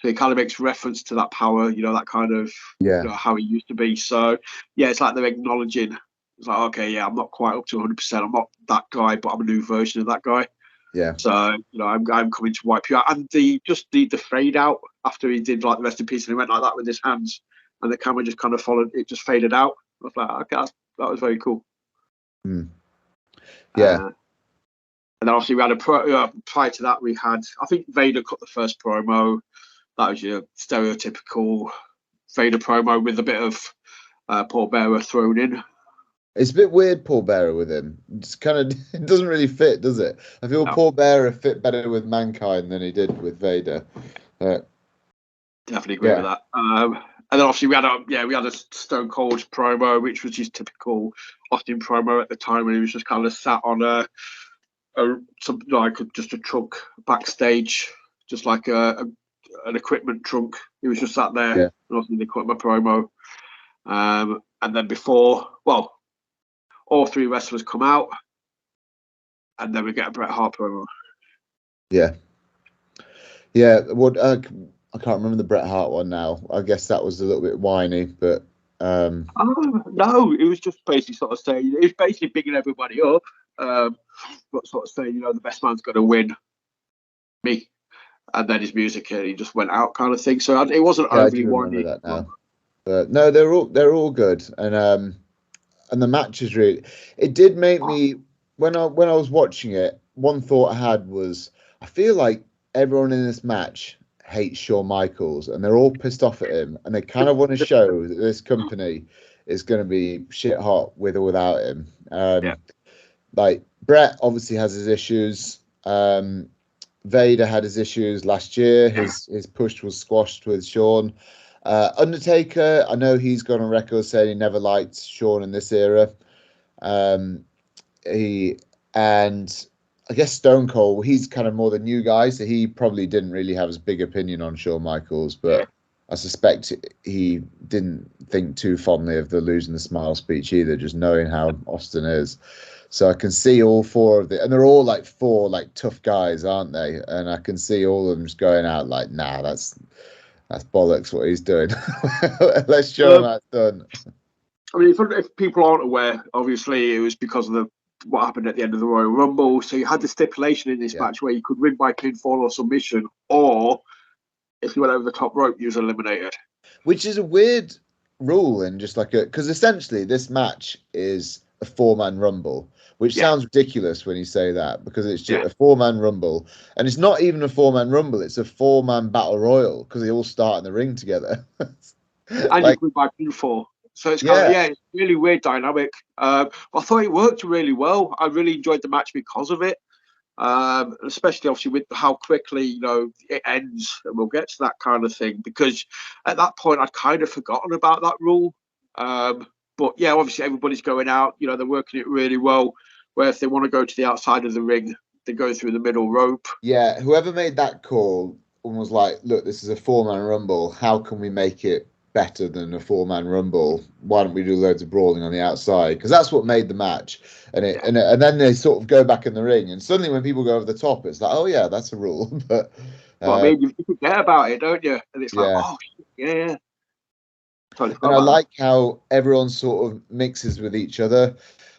So he kind of makes reference to that power, you know, that kind of, you know, how he used to be. So, yeah, it's like they're acknowledging, it's like, okay, yeah, I'm not quite up to 100%. I'm not that guy, but I'm a new version of that guy. Yeah. So, you know, I'm coming to wipe you out. And the fade out after he did like the rest in peace, and he went like that with his hands, and the camera just kind of followed, it just faded out. I was like, okay, that was very cool. Yeah. And then obviously we had prior to that, we had, I think Vader cut the first promo. That was your stereotypical Vader promo with a bit of Paul Bearer thrown in. It's a bit weird, Paul Bearer with him. It's kind of, it doesn't really fit, does it? I feel Paul Bearer fit better with Mankind than he did with Vader. Definitely agree with that. And then obviously we had a Stone Cold promo, which was just typical Austin promo at the time, when he was just kind of sat on just a truck backstage, just like an equipment trunk. He was just sat there. Yeah. And obviously they cut my promo. And then all three wrestlers come out, and then we get a Bret Hart promo. Yeah. Yeah. What I can't remember the Bret Hart one now. I guess that was a little bit whiny, but no, it was just basically sort of saying, it was basically bigging everybody up, but sort of saying, you know, the best man's got to win, me. And then his music, he just went out, kind of thing. So it wasn't overly whiny. That now. But no, they're all good, and the match is really. It did make me when I was watching it. One thought I had was, I feel like everyone in this match hates Shawn Michaels, and they're all pissed off at him, and they kind of want to show that this company is going to be shit hot with or without him. Like Bret obviously has his issues. Vader had his issues last year. His push was squashed with Shawn. Undertaker, I know he's gone on record saying he never liked Shawn in this era. And I guess Stone Cold, he's kind of more the new guy, so he probably didn't really have as big opinion on Shawn Michaels, but I suspect he didn't think too fondly of the losing the smile speech either, just knowing how Austin is. So I can see all four of them, and they're all like four like tough guys, aren't they? And I can see all of them just going out like, nah, that's bollocks what he's doing. Let's show him how it's done. I mean, if people aren't aware, obviously it was because of what happened at the end of the Royal Rumble. So you had the stipulation in this match where you could win by pinfall or submission, or if you went over the top rope, you was eliminated. Which is a weird rule, and just like because essentially this match is a 4-man rumble, which sounds ridiculous when you say that, because it's just a 4-man rumble, and it's not even a 4-man rumble, it's a 4-man battle royal, because they all start in the ring together. And like, you win by pinfall. So it's kind of, it's really weird dynamic. But I thought it worked really well. I really enjoyed the match because of it. Especially obviously with how quickly it ends, and we'll get to that kind of thing, because at that point I'd kind of forgotten about that rule. But yeah, obviously everybody's going out. They're working it really well. Where if they want to go to the outside of the ring, they go through the middle rope. Yeah, whoever made that call was like, look, this is a 4-man rumble. How can we make it better than a 4-man rumble? Why don't we do loads of brawling on the outside? Because that's what made the match. And then they sort of go back in the ring, and suddenly when people go over the top, it's like, oh yeah, that's a rule. But I mean, you forget about it, don't you? And it's like, yeah. oh yeah. Totally And I like how everyone sort of mixes with each other.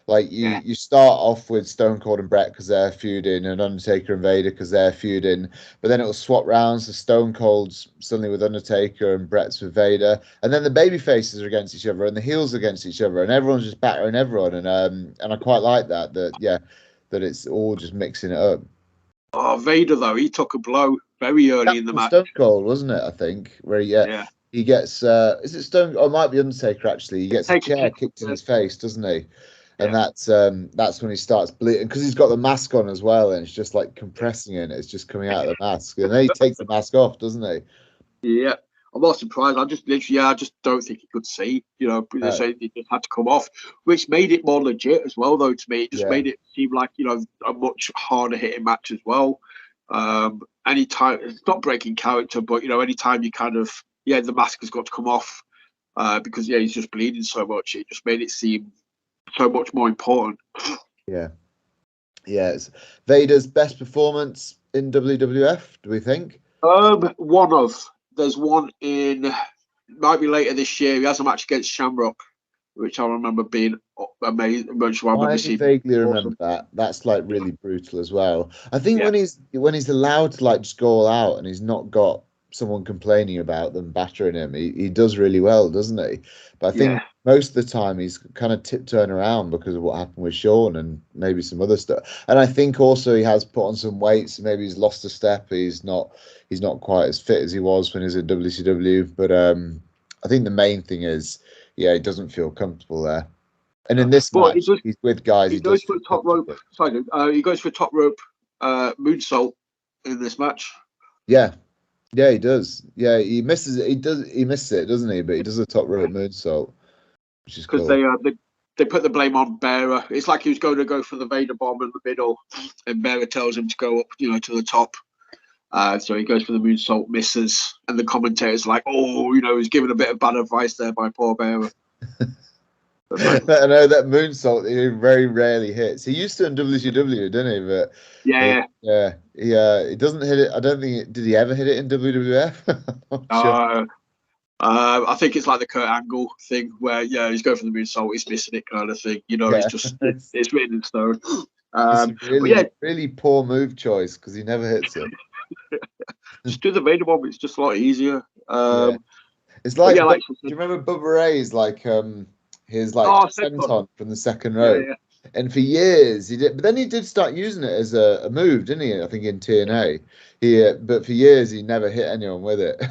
Like you start off with Stone Cold and Bret because they're feuding, and Undertaker and Vader because they're feuding. But then it will swap rounds. The Stone Cold's suddenly with Undertaker and Bret's with Vader, and then the baby faces are against each other and the heels against each other, and everyone's just battering everyone. And I quite like that. That it's all just mixing it up. Oh, Vader though, he took a blow very early in the match. Stone Cold, wasn't it? I think where he gets is it Stone? Oh, it might be Undertaker actually. He gets a chair kicked in his face, doesn't he? And that's when he starts bleeding because he's got the mask on as well, and it's just like compressing it. It's just coming out of the mask, and then he takes the mask off, doesn't he? Yeah, I'm not surprised. I just don't think he could see. They say he just had to come off, which made it more legit as well. Though to me, it just made it seem like a much harder hitting match as well. Anytime it's not breaking character, but anytime you kind of the mask has got to come off because he's just bleeding so much. It just made it seem so much more important. Yeah. It's Vader's best performance in WWF, do we think? There's one might be later this year. He has a match against Shamrock, which I remember being amazing. I vaguely remember that. That's like really brutal as well. I think when he's allowed to like just go all out and he's not got someone complaining about them battering him, he does really well, doesn't he? But I think most of the time he's kind of tiptoeing around because of what happened with Shawn and maybe some other stuff. And I think also he has put on some weight, so maybe he's lost a step. He's not quite as fit as he was when he was at WCW. But I think the main thing is, he doesn't feel comfortable there. And in this match, he's with guys. He goes for a top rope. Sorry, he goes for a top rope moonsault in this match. Yeah, he does. Yeah, he misses it. He misses it, doesn't he? But he does a top rope moonsault, which is cool. Because they put the blame on Bearer. It's like he was going to go for the Vader bomb in the middle, and Bearer tells him to go up, to the top. So he goes for the moonsault, misses, and the commentator's like, "Oh, he's giving a bit of bad advice there by poor Bearer." I know that moonsault he very rarely hits. He used to in WCW, didn't he? But he doesn't hit it. I don't think. Did he ever hit it in WWF? Sure. I think it's like the Kurt Angle thing where he's going for the moonsault, he's missing it kind of thing. It's just it's written in stone. It's really poor move choice because he never hits it. Just do the Vader bomb. It's just a lot easier. It's like, do you remember Bubba Ray's his senton from the second row? And for years he did, but then he did start using it as a move, didn't he? I think in TNA. But for years he never hit anyone with it.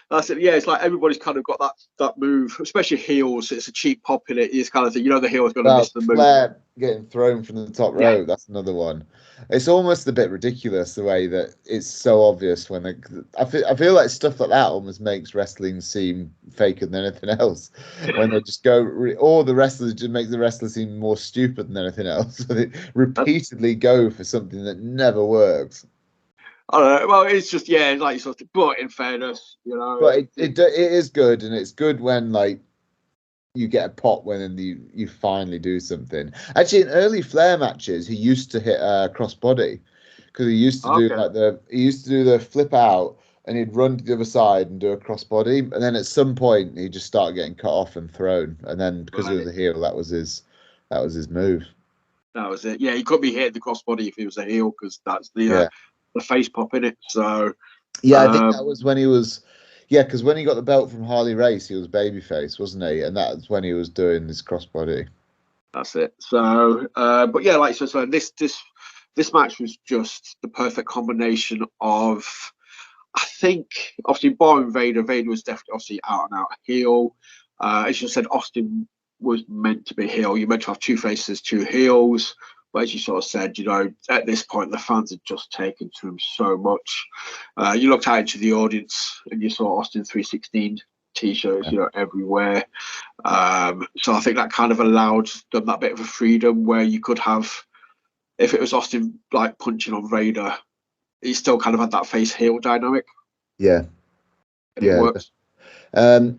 That's it. Yeah, it's like everybody's kind of got that move, especially heels. It's a cheap pop in it. It's kind of thing. The heel's going to miss the move. Flair getting thrown from the top row. That's another one. It's almost a bit ridiculous the way that it's so obvious when I feel like stuff like that almost makes wrestling seem faker than anything else. When they just go, or the wrestlers just make the wrestler seem more stupid than anything else. They repeatedly go for something that never works. I don't know. Well, it's just like sort of. But in fairness, But it is good, and it's good when you get a pop when you finally do something. Actually, in early Flair matches, he used to hit a crossbody because he used to do the flip out and he'd run to the other side and do a crossbody, and then at some point he just started getting cut off and thrown, and then because he was a heel, that was his move. That was it. Yeah, he could be hitting the crossbody if he was a heel because that's the face pop in it. So I think that was when he was. Yeah, because when he got the belt from Harley Race, he was babyface, wasn't he? And that's when he was doing this crossbody. That's it. So, but yeah, like so this match was just the perfect combination of, I think, obviously, barring Vader. Vader was definitely obviously out and out heel. As you said, Austin was meant to be heel. You're meant to have two faces, two heels. But as you sort of said, at this point, the fans had just taken to him so much. You looked out into the audience and you saw Austin 316 T-shirts, everywhere. So I think that kind of allowed them that bit of a freedom where you could have, if it was Austin like punching on Vader, he still kind of had that face heel dynamic. Yeah, and it works. I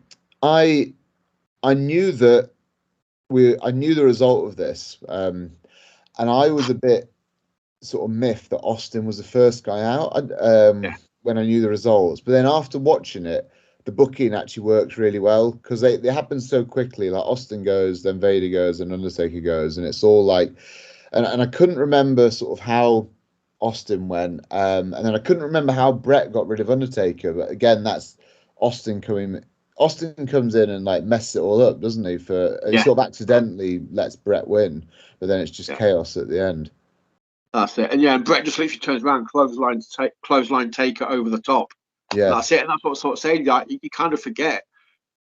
knew that I knew the result of this, and I was a bit sort of miffed that Austin was the first guy out when I knew the results. But then after watching it, the booking actually works really well because they happen so quickly. Like Austin goes, then Vader goes, and Undertaker goes, and it's all like, and I couldn't remember sort of how Austin went, and then I couldn't remember how Bret got rid of Undertaker. But again, that's Austin comes in and like messes it all up, doesn't he? He sort of accidentally lets Bret win, but then it's just chaos at the end. That's it. And Bret just literally turns around, clothesline Taker over the top. Yeah, that's it. And that's what I'm sort of saying. Like, you kind of forget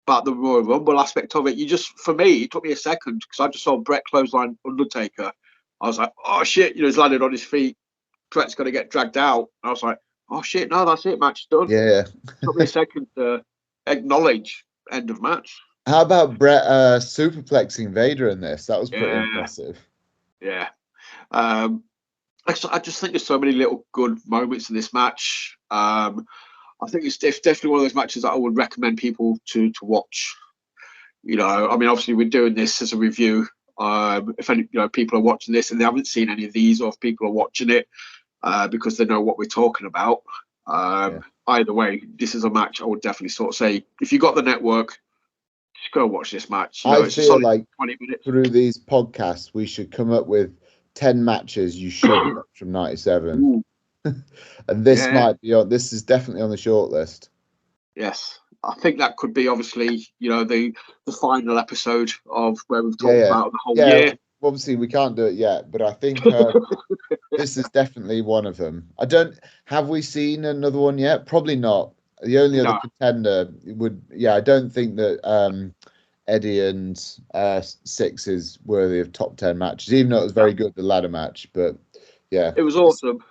about the Royal Rumble aspect of it. For me, it took me a second because I just saw Bret clothesline Undertaker. I was like, oh shit, he's landed on his feet. Bret's going to get dragged out. I was like, oh shit, no, that's it. Match done. Yeah. Took me a second to acknowledge end of match. How about Bret superplexing Vader in this? That was pretty impressive. Yeah. I just think there's so many little good moments in this match. I think it's definitely one of those matches that I would recommend people to watch. I mean, obviously we're doing this as a review. If any people are watching this and they haven't seen any of these, or if people are watching it because they know what we're talking about, either way, this is a match I would definitely sort of say, if you got the network, just go watch this match. I feel like 20 minutes. Through these podcasts, we should come up with 10 matches you should watch from '97. And this might be on. This is definitely on the short list. Yes, I think that could be obviously the final episode of where we've talked about the whole year. Obviously, we can't do it yet, but I think this is definitely one of them. Have we seen another one yet? Probably not. The only other contender would, I don't think that Eddie and Six is worthy of top 10 matches, even though it was very good, the ladder match. But it was awesome.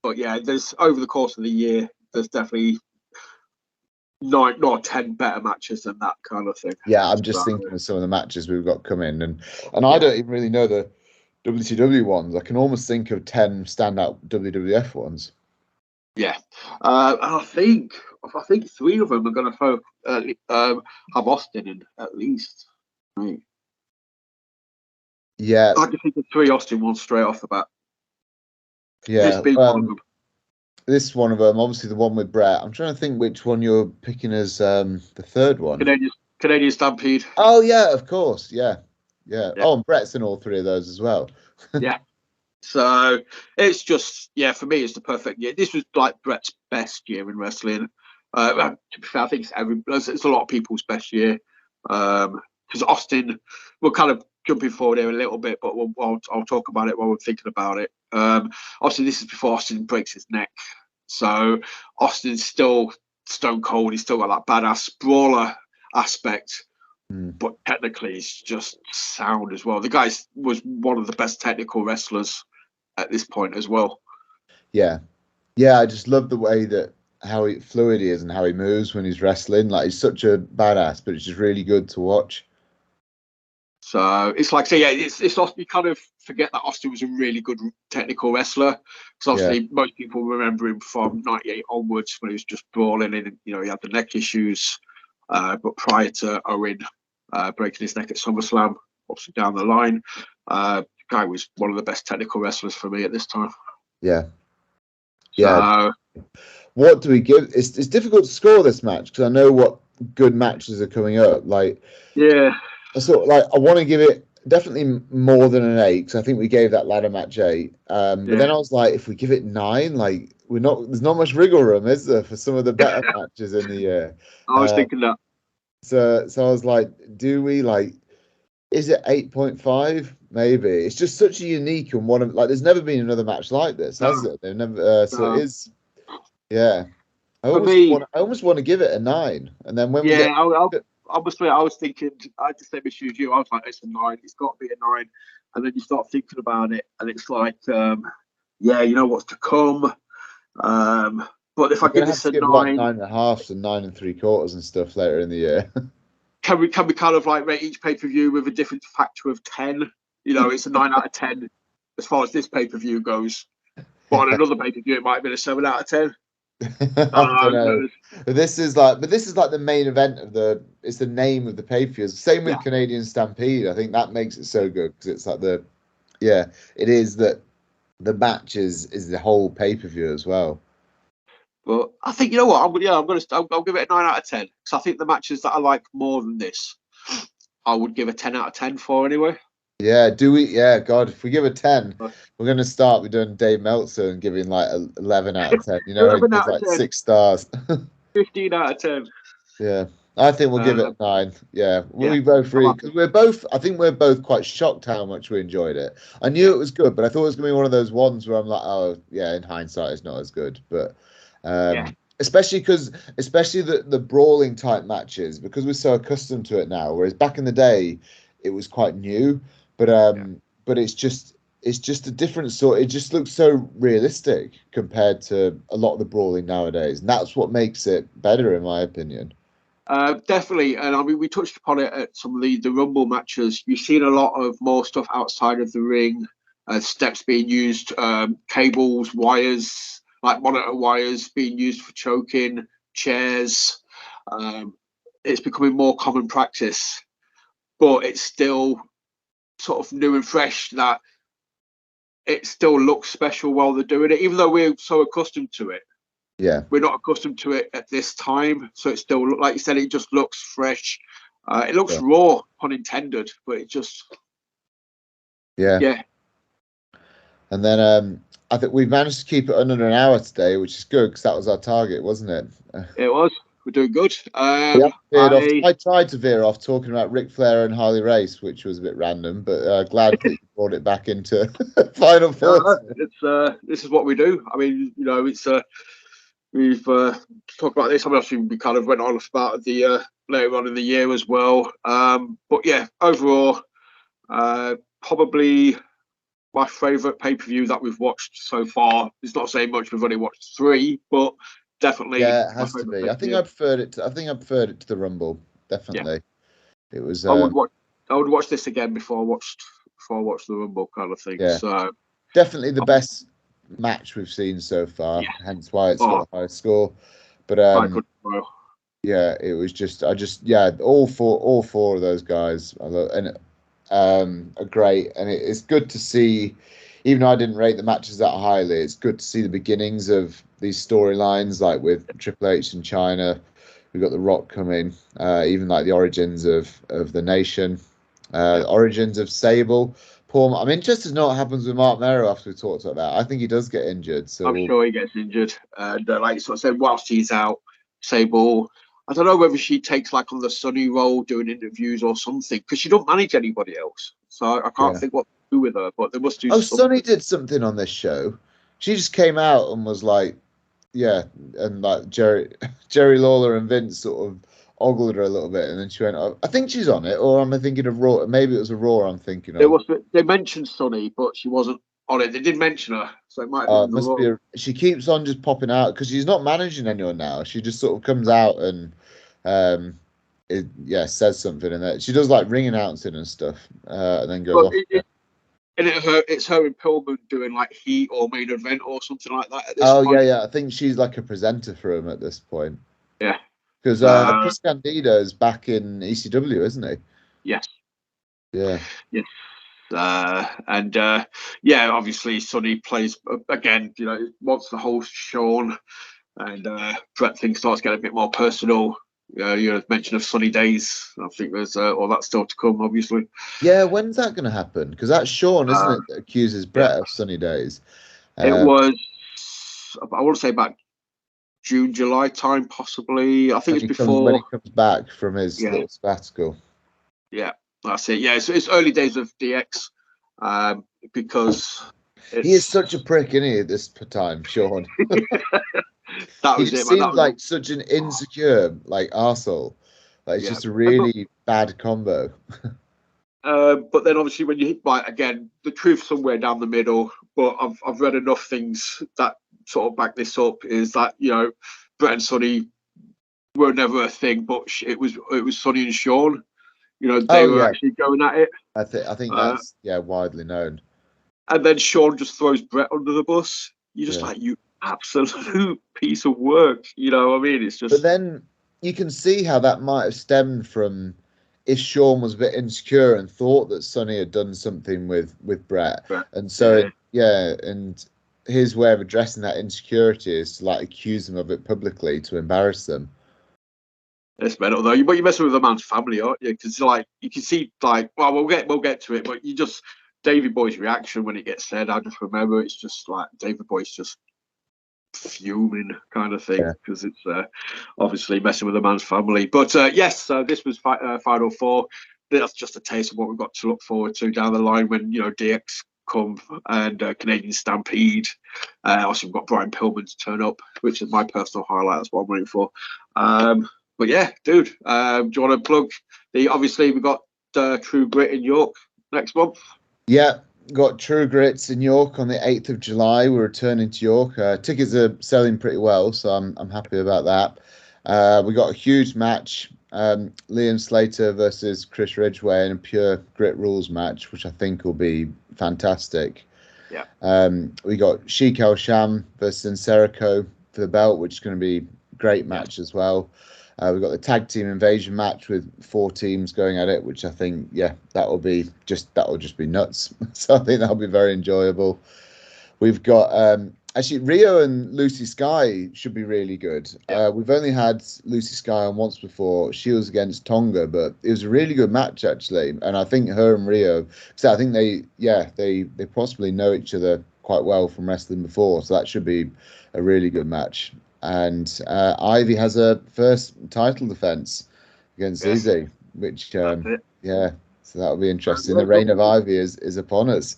But there's over the course of the year, there's definitely 9 or 10 better matches than that kind of thing. Yeah, I'm just thinking of some of the matches we've got coming, and I don't even really know the WCW ones. I can almost think of 10 standout WWF ones. Yeah, and I think 3 of them are going to have Austin in at least. Right. Yeah, I can think of 3 Austin ones straight off the bat. Yeah, this being one of them. This one of them, obviously the one with Bret. I'm trying to think which one you're picking as the third one. Canadian Stampede. Oh yeah, of course, yeah. Oh, and Bret's in all 3 of those as well. Yeah. So it's just for me, it's the perfect year. This was like Bret's best year in wrestling. To be fair, I think it's a lot of people's best year. Because Austin, we're kind of jumping forward here a little bit, but I'll talk about it while we're thinking about it. Obviously, this is before Austin breaks his neck. So Austin's still stone cold. He's still got that badass brawler aspect, but technically he's just sound as well. The guy was one of the best technical wrestlers at this point as well. Yeah, I just love the way that how fluid he is and how he moves when he's wrestling. Like, he's such a badass, but it's just really good to watch. So it's like, it's you kind of forget that Austin was a really good technical wrestler, because obviously most people remember him from '98 onwards when he was just brawling and he had the neck issues. But prior to Owen breaking his neck at SummerSlam, obviously down the line, the guy was one of the best technical wrestlers for me at this time. Yeah. So, what do we give? It's difficult to score this match because I know what good matches are coming up. Like, I want to give it definitely more than an 8 because I think we gave that ladder match 8. But then I was like, if we give it 9, like there's not much wriggle room, is there, for some of the better matches in the year? I was thinking that. So I was like, do we is it 8.5? Maybe. It's just such a unique and one of there's never been another match like this, has it? They've never. So it is. Yeah. I almost want to give it a 9, and then when we get. Obviously, I was thinking, I had the same issue as you. I was like, it's a 9. It's got to be a 9. and then you start thinking about it, and it's like, yeah, you know what's to come. But if I We're give gonna have this to a give like 9, 9.5 and 9 3/4 and stuff later in the year. can we kind of like rate each pay-per-view with a different factor of 10? You know, it's a 9 out of 10 as far as this pay-per-view goes. But on another pay-per-view, it might have been a 7 out of 10. I don't know. But this is like the main event of the. It's the name of the pay-per-view. Same with Canadian Stampede. I think that makes it so good because it's like it is that the match is the whole pay-per-view as well. But I think, you know what, I'll give it a 9 out of 10 because I think the matches that I like more than this, I would give a 10 out of 10 for anyway. Yeah, do we? Yeah, God, if we give a 10, we're going to start with doing Dave Meltzer and giving like 11 out of 10. You know, it gives like 6 stars. 15 out of 10. Yeah, I think we'll give it a 9. Yeah, we both really, because I think we're both quite shocked how much we enjoyed it. I knew it was good, but I thought it was going to be one of those ones where I'm like, oh, yeah, in hindsight, it's not as good. But especially the brawling type matches, because we're so accustomed to it now, whereas back in the day, it was quite new. But it's just a different sort. It just looks so realistic compared to a lot of the brawling nowadays, and that's what makes it better, in my opinion. Definitely, and I mean we touched upon it at some of the Rumble matches. You've seen a lot of more stuff outside of the ring, steps being used, cables, wires, like monitor wires being used for choking, chairs. It's becoming more common practice, but it's still sort of new and fresh that it still looks special while they're doing it, even though we're so accustomed to it. Yeah, we're not accustomed to it at this time, so it still, like you said, it just looks fresh. It looks raw, pun intended, but it just yeah. And then I think we've managed to keep it under an hour today, which is good because that was our target, wasn't it? It was. We're doing good. I tried to veer off talking about Ric Flair and Harley Race, which was a bit random, but glad that you brought it back into Final Four. This is what we do. I mean, you know, it's we've talked about this. I mean, obviously we kind of went on about the later on in the year as well. But yeah, overall, probably my favourite pay-per-view that we've watched so far. It's not saying much. We've only watched 3, but definitely, yeah, it has to be. I think I preferred it. I think I preferred it to the Rumble. Definitely, it was. I would watch this again before I watched the Rumble kind of thing. Yeah, so definitely the best match we've seen so far. Hence why it's got a high score. But yeah, it was just all four of those guys are great, and it's good to see. Even though I didn't rate the matches that highly, it's good to see the beginnings of these storylines, like with Triple H and China. We've got The Rock coming, even like the origins of the Nation, origins of Sable. I'm interested to know what happens with Marc Mero after we talked about that. I think he does get injured. So I'm sure he gets injured. And like sort of said, whilst he's out, Sable, I don't know whether she takes like on the Sunny role doing interviews or something, because she don't manage anybody else. So I can't think what to do with her, but they must do something. Sunny did something on this show. She just came out and was like, and like Jerry Lawler and Vince sort of ogled her a little bit, and then she went, oh, I think she's on it, or am I thinking of Raw? Maybe it was a Raw I'm thinking of. They mentioned Sunny, but she wasn't on it. They did mention her, so it might have been must be she keeps on just popping out because she's not managing anyone now. She just sort of comes out and says something, and that she does like ring announcing and stuff, and then goes off. It's her and Pillman doing like Heat or Main Event or something like that at this point. Yeah. I think she's like a presenter for him at this point. Yeah. Because Chris Candido is back in ECW, isn't he? Yes. Yeah. Yes. Obviously Sonny plays again, you know, wants to host Shawn, and Bret thing starts getting a bit more personal. You mention of Sunny Days. I think there's all that still to come, obviously. Yeah, when's that going to happen? Because that's Shawn, isn't it, that accuses Bret of Sunny Days? It was, I want to say about June, July time, possibly. I think it's before when he comes back from his little sabbatical. Yeah, that's it. Yeah, it's early days of DX, because he is such a prick, isn't he? At this time, Shawn. He seems like such an insecure, like arsehole. Like it's just a really bad combo. But then obviously when you hit right again, the truth somewhere down the middle. But I've read enough things that sort of back this up. Is that Bret and Sonny were never a thing, but it was Sonny and Shawn. They were actually going at it. I think that's widely known. And then Shawn just throws Bret under the bus. You're just like, you absolute piece of work. You know what I mean? It's just. But then you can see how that might have stemmed from if Shawn was a bit insecure and thought that Sonny had done something with Bret. And so, and his way of addressing that insecurity is to like accuse them of it publicly to embarrass them. It's mental though. But you're messing with a man's family, aren't you? Because like you can see, like, well, we'll get to it, but you just Davey Boy's reaction when it gets said. I just remember it's just like Davey Boy's just fuming kind of thing because it's obviously messing with a man's family. But yes, so this was Final Four. That's just a taste of what we've got to look forward to down the line when DX come and Canadian Stampede. Also, we've got Brian Pillman to turn up, which is my personal highlight. That's what I'm waiting for. But yeah, dude, do you want to plug obviously we've got True Grit in York next month? Yeah, got True Grits in York on the 8th of July. We're returning to York. Tickets are selling pretty well, so I'm happy about that. We got a huge match, Liam Slater versus Chris Ridgway in a pure Grit Rules match, which I think will be fantastic. Yeah. We got Sheik El Sham versus Serico for the belt, which is going to be a great match as well. We've got the tag team invasion match with 4 teams going at it, which I think, that will just be nuts. So I think that'll be very enjoyable. We've got actually Rio and Lucy Sky should be really good. We've only had Lucy Sky on once before. She was against Tonga, but it was a really good match actually. And I think her and Rio, so I think they possibly know each other quite well from wrestling before. So that should be a really good match. And Ivy has her first title defense against Izzy, which so that'll be interesting. The reign of Ivy is upon us.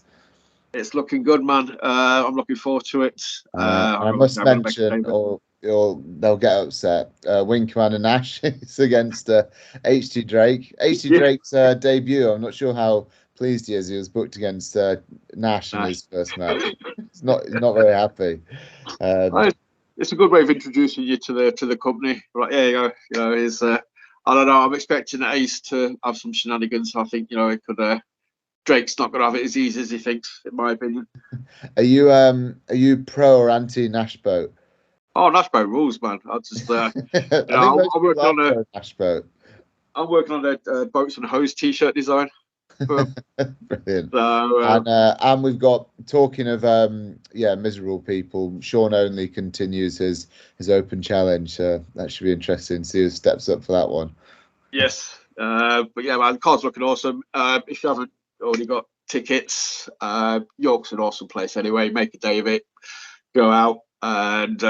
It's looking good, man. I'm looking forward to it. I must mention, or they'll get upset. Wing Commander Nash is against HT Drake. HT Drake's debut. I'm not sure how pleased he is. He was booked against Nash in his first match. He's not very happy. It's a good way of introducing you to the company. Right, there you go. Is I don't know. I'm expecting Ace to have some shenanigans. I think it could. Drake's not going to have it as easy as he thinks, in my opinion. Are you pro or anti Nash boat? Oh, Nash boat rules, man. I just I'm working on a boats and hose t-shirt design. Brilliant. So, and we've got, talking of miserable people, Shawn Only continues his open challenge. That should be interesting to see who steps up for that one. Yes. But yeah, man, the card's looking awesome. If you haven't already got tickets, York's an awesome place anyway. Make a day of it. Go out and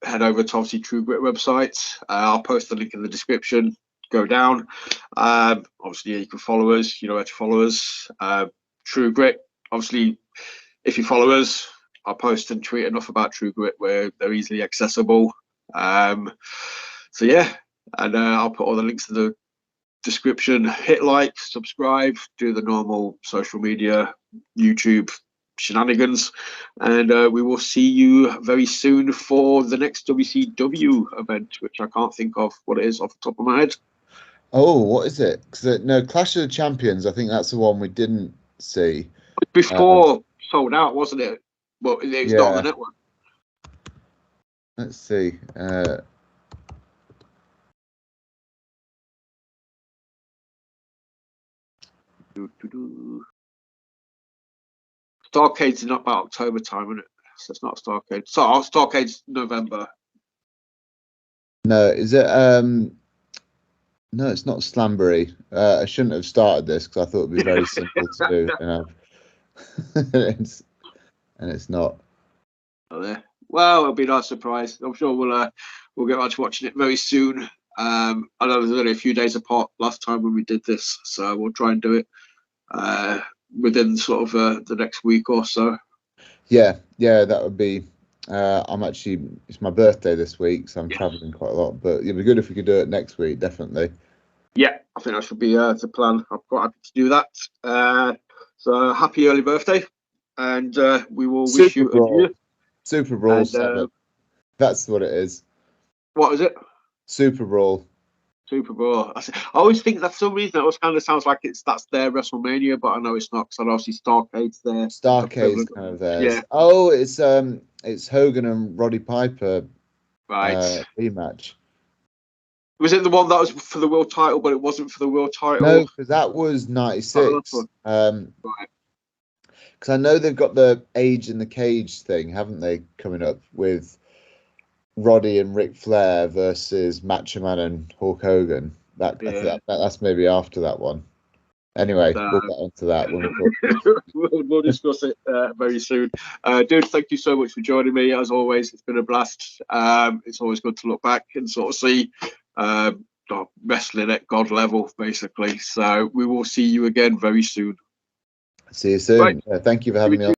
head over to obviously True Grit website. I'll post the link in the description. Go down. Obviously, you can follow us. You know where to follow us. True Grit. Obviously, if you follow us, I'll post and tweet enough about True Grit where they're easily accessible. So yeah, and I'll put all the links in the description. Hit like, subscribe, do the normal social media, YouTube shenanigans, and we will see you very soon for the next WCW event, which I can't think of what it is off the top of my head. Oh, what is it? No, Clash of the Champions. I think that's the one we didn't see. Before sold out, wasn't it? Well, it's not on the network. Let's see. Starcade's not about October time, isn't it? So it's not Starcade. So Starcade's November. No, is it? No, it's not Slamboree. I shouldn't have started this because I thought it'd be very simple to do, and it's not. Oh, there. Well, it'll be a nice surprise. I'm sure we'll get around to watching it very soon. I know there's only a few days apart last time when we did this, so we'll try and do it within sort of the next week or so. Yeah, that would be. It's my birthday this week, so I'm traveling quite a lot. But it'd be good if we could do it next week, definitely. Yeah, I think that should be the plan. I'm quite happy to do that. So happy early birthday, and we will wish you adieu. Super Brawl 7. That's what it is. What is it? Super Brawl. Super Bowl. I always think that for some reason it always kind of sounds like that's their WrestleMania, but I know it's not because obviously Starcade's there. Starcade's kind of theirs. Yeah. Oh, it's Hogan and Roddy Piper rematch. Was it the one that was for the world title, but it wasn't for the world title? No, because that was 96. Right. Because I know they've got the Age in the Cage thing, haven't they, coming up with Roddy and Ric Flair versus Macho Man and Hulk Hogan. That's maybe after that one. Anyway, we'll get onto that when we'll discuss it very soon. Dude, thank you so much for joining me. As always, it's been a blast. It's always good to look back and sort of see wrestling at God level, basically. So we will see you again very soon. See you soon. Thank you for having me on.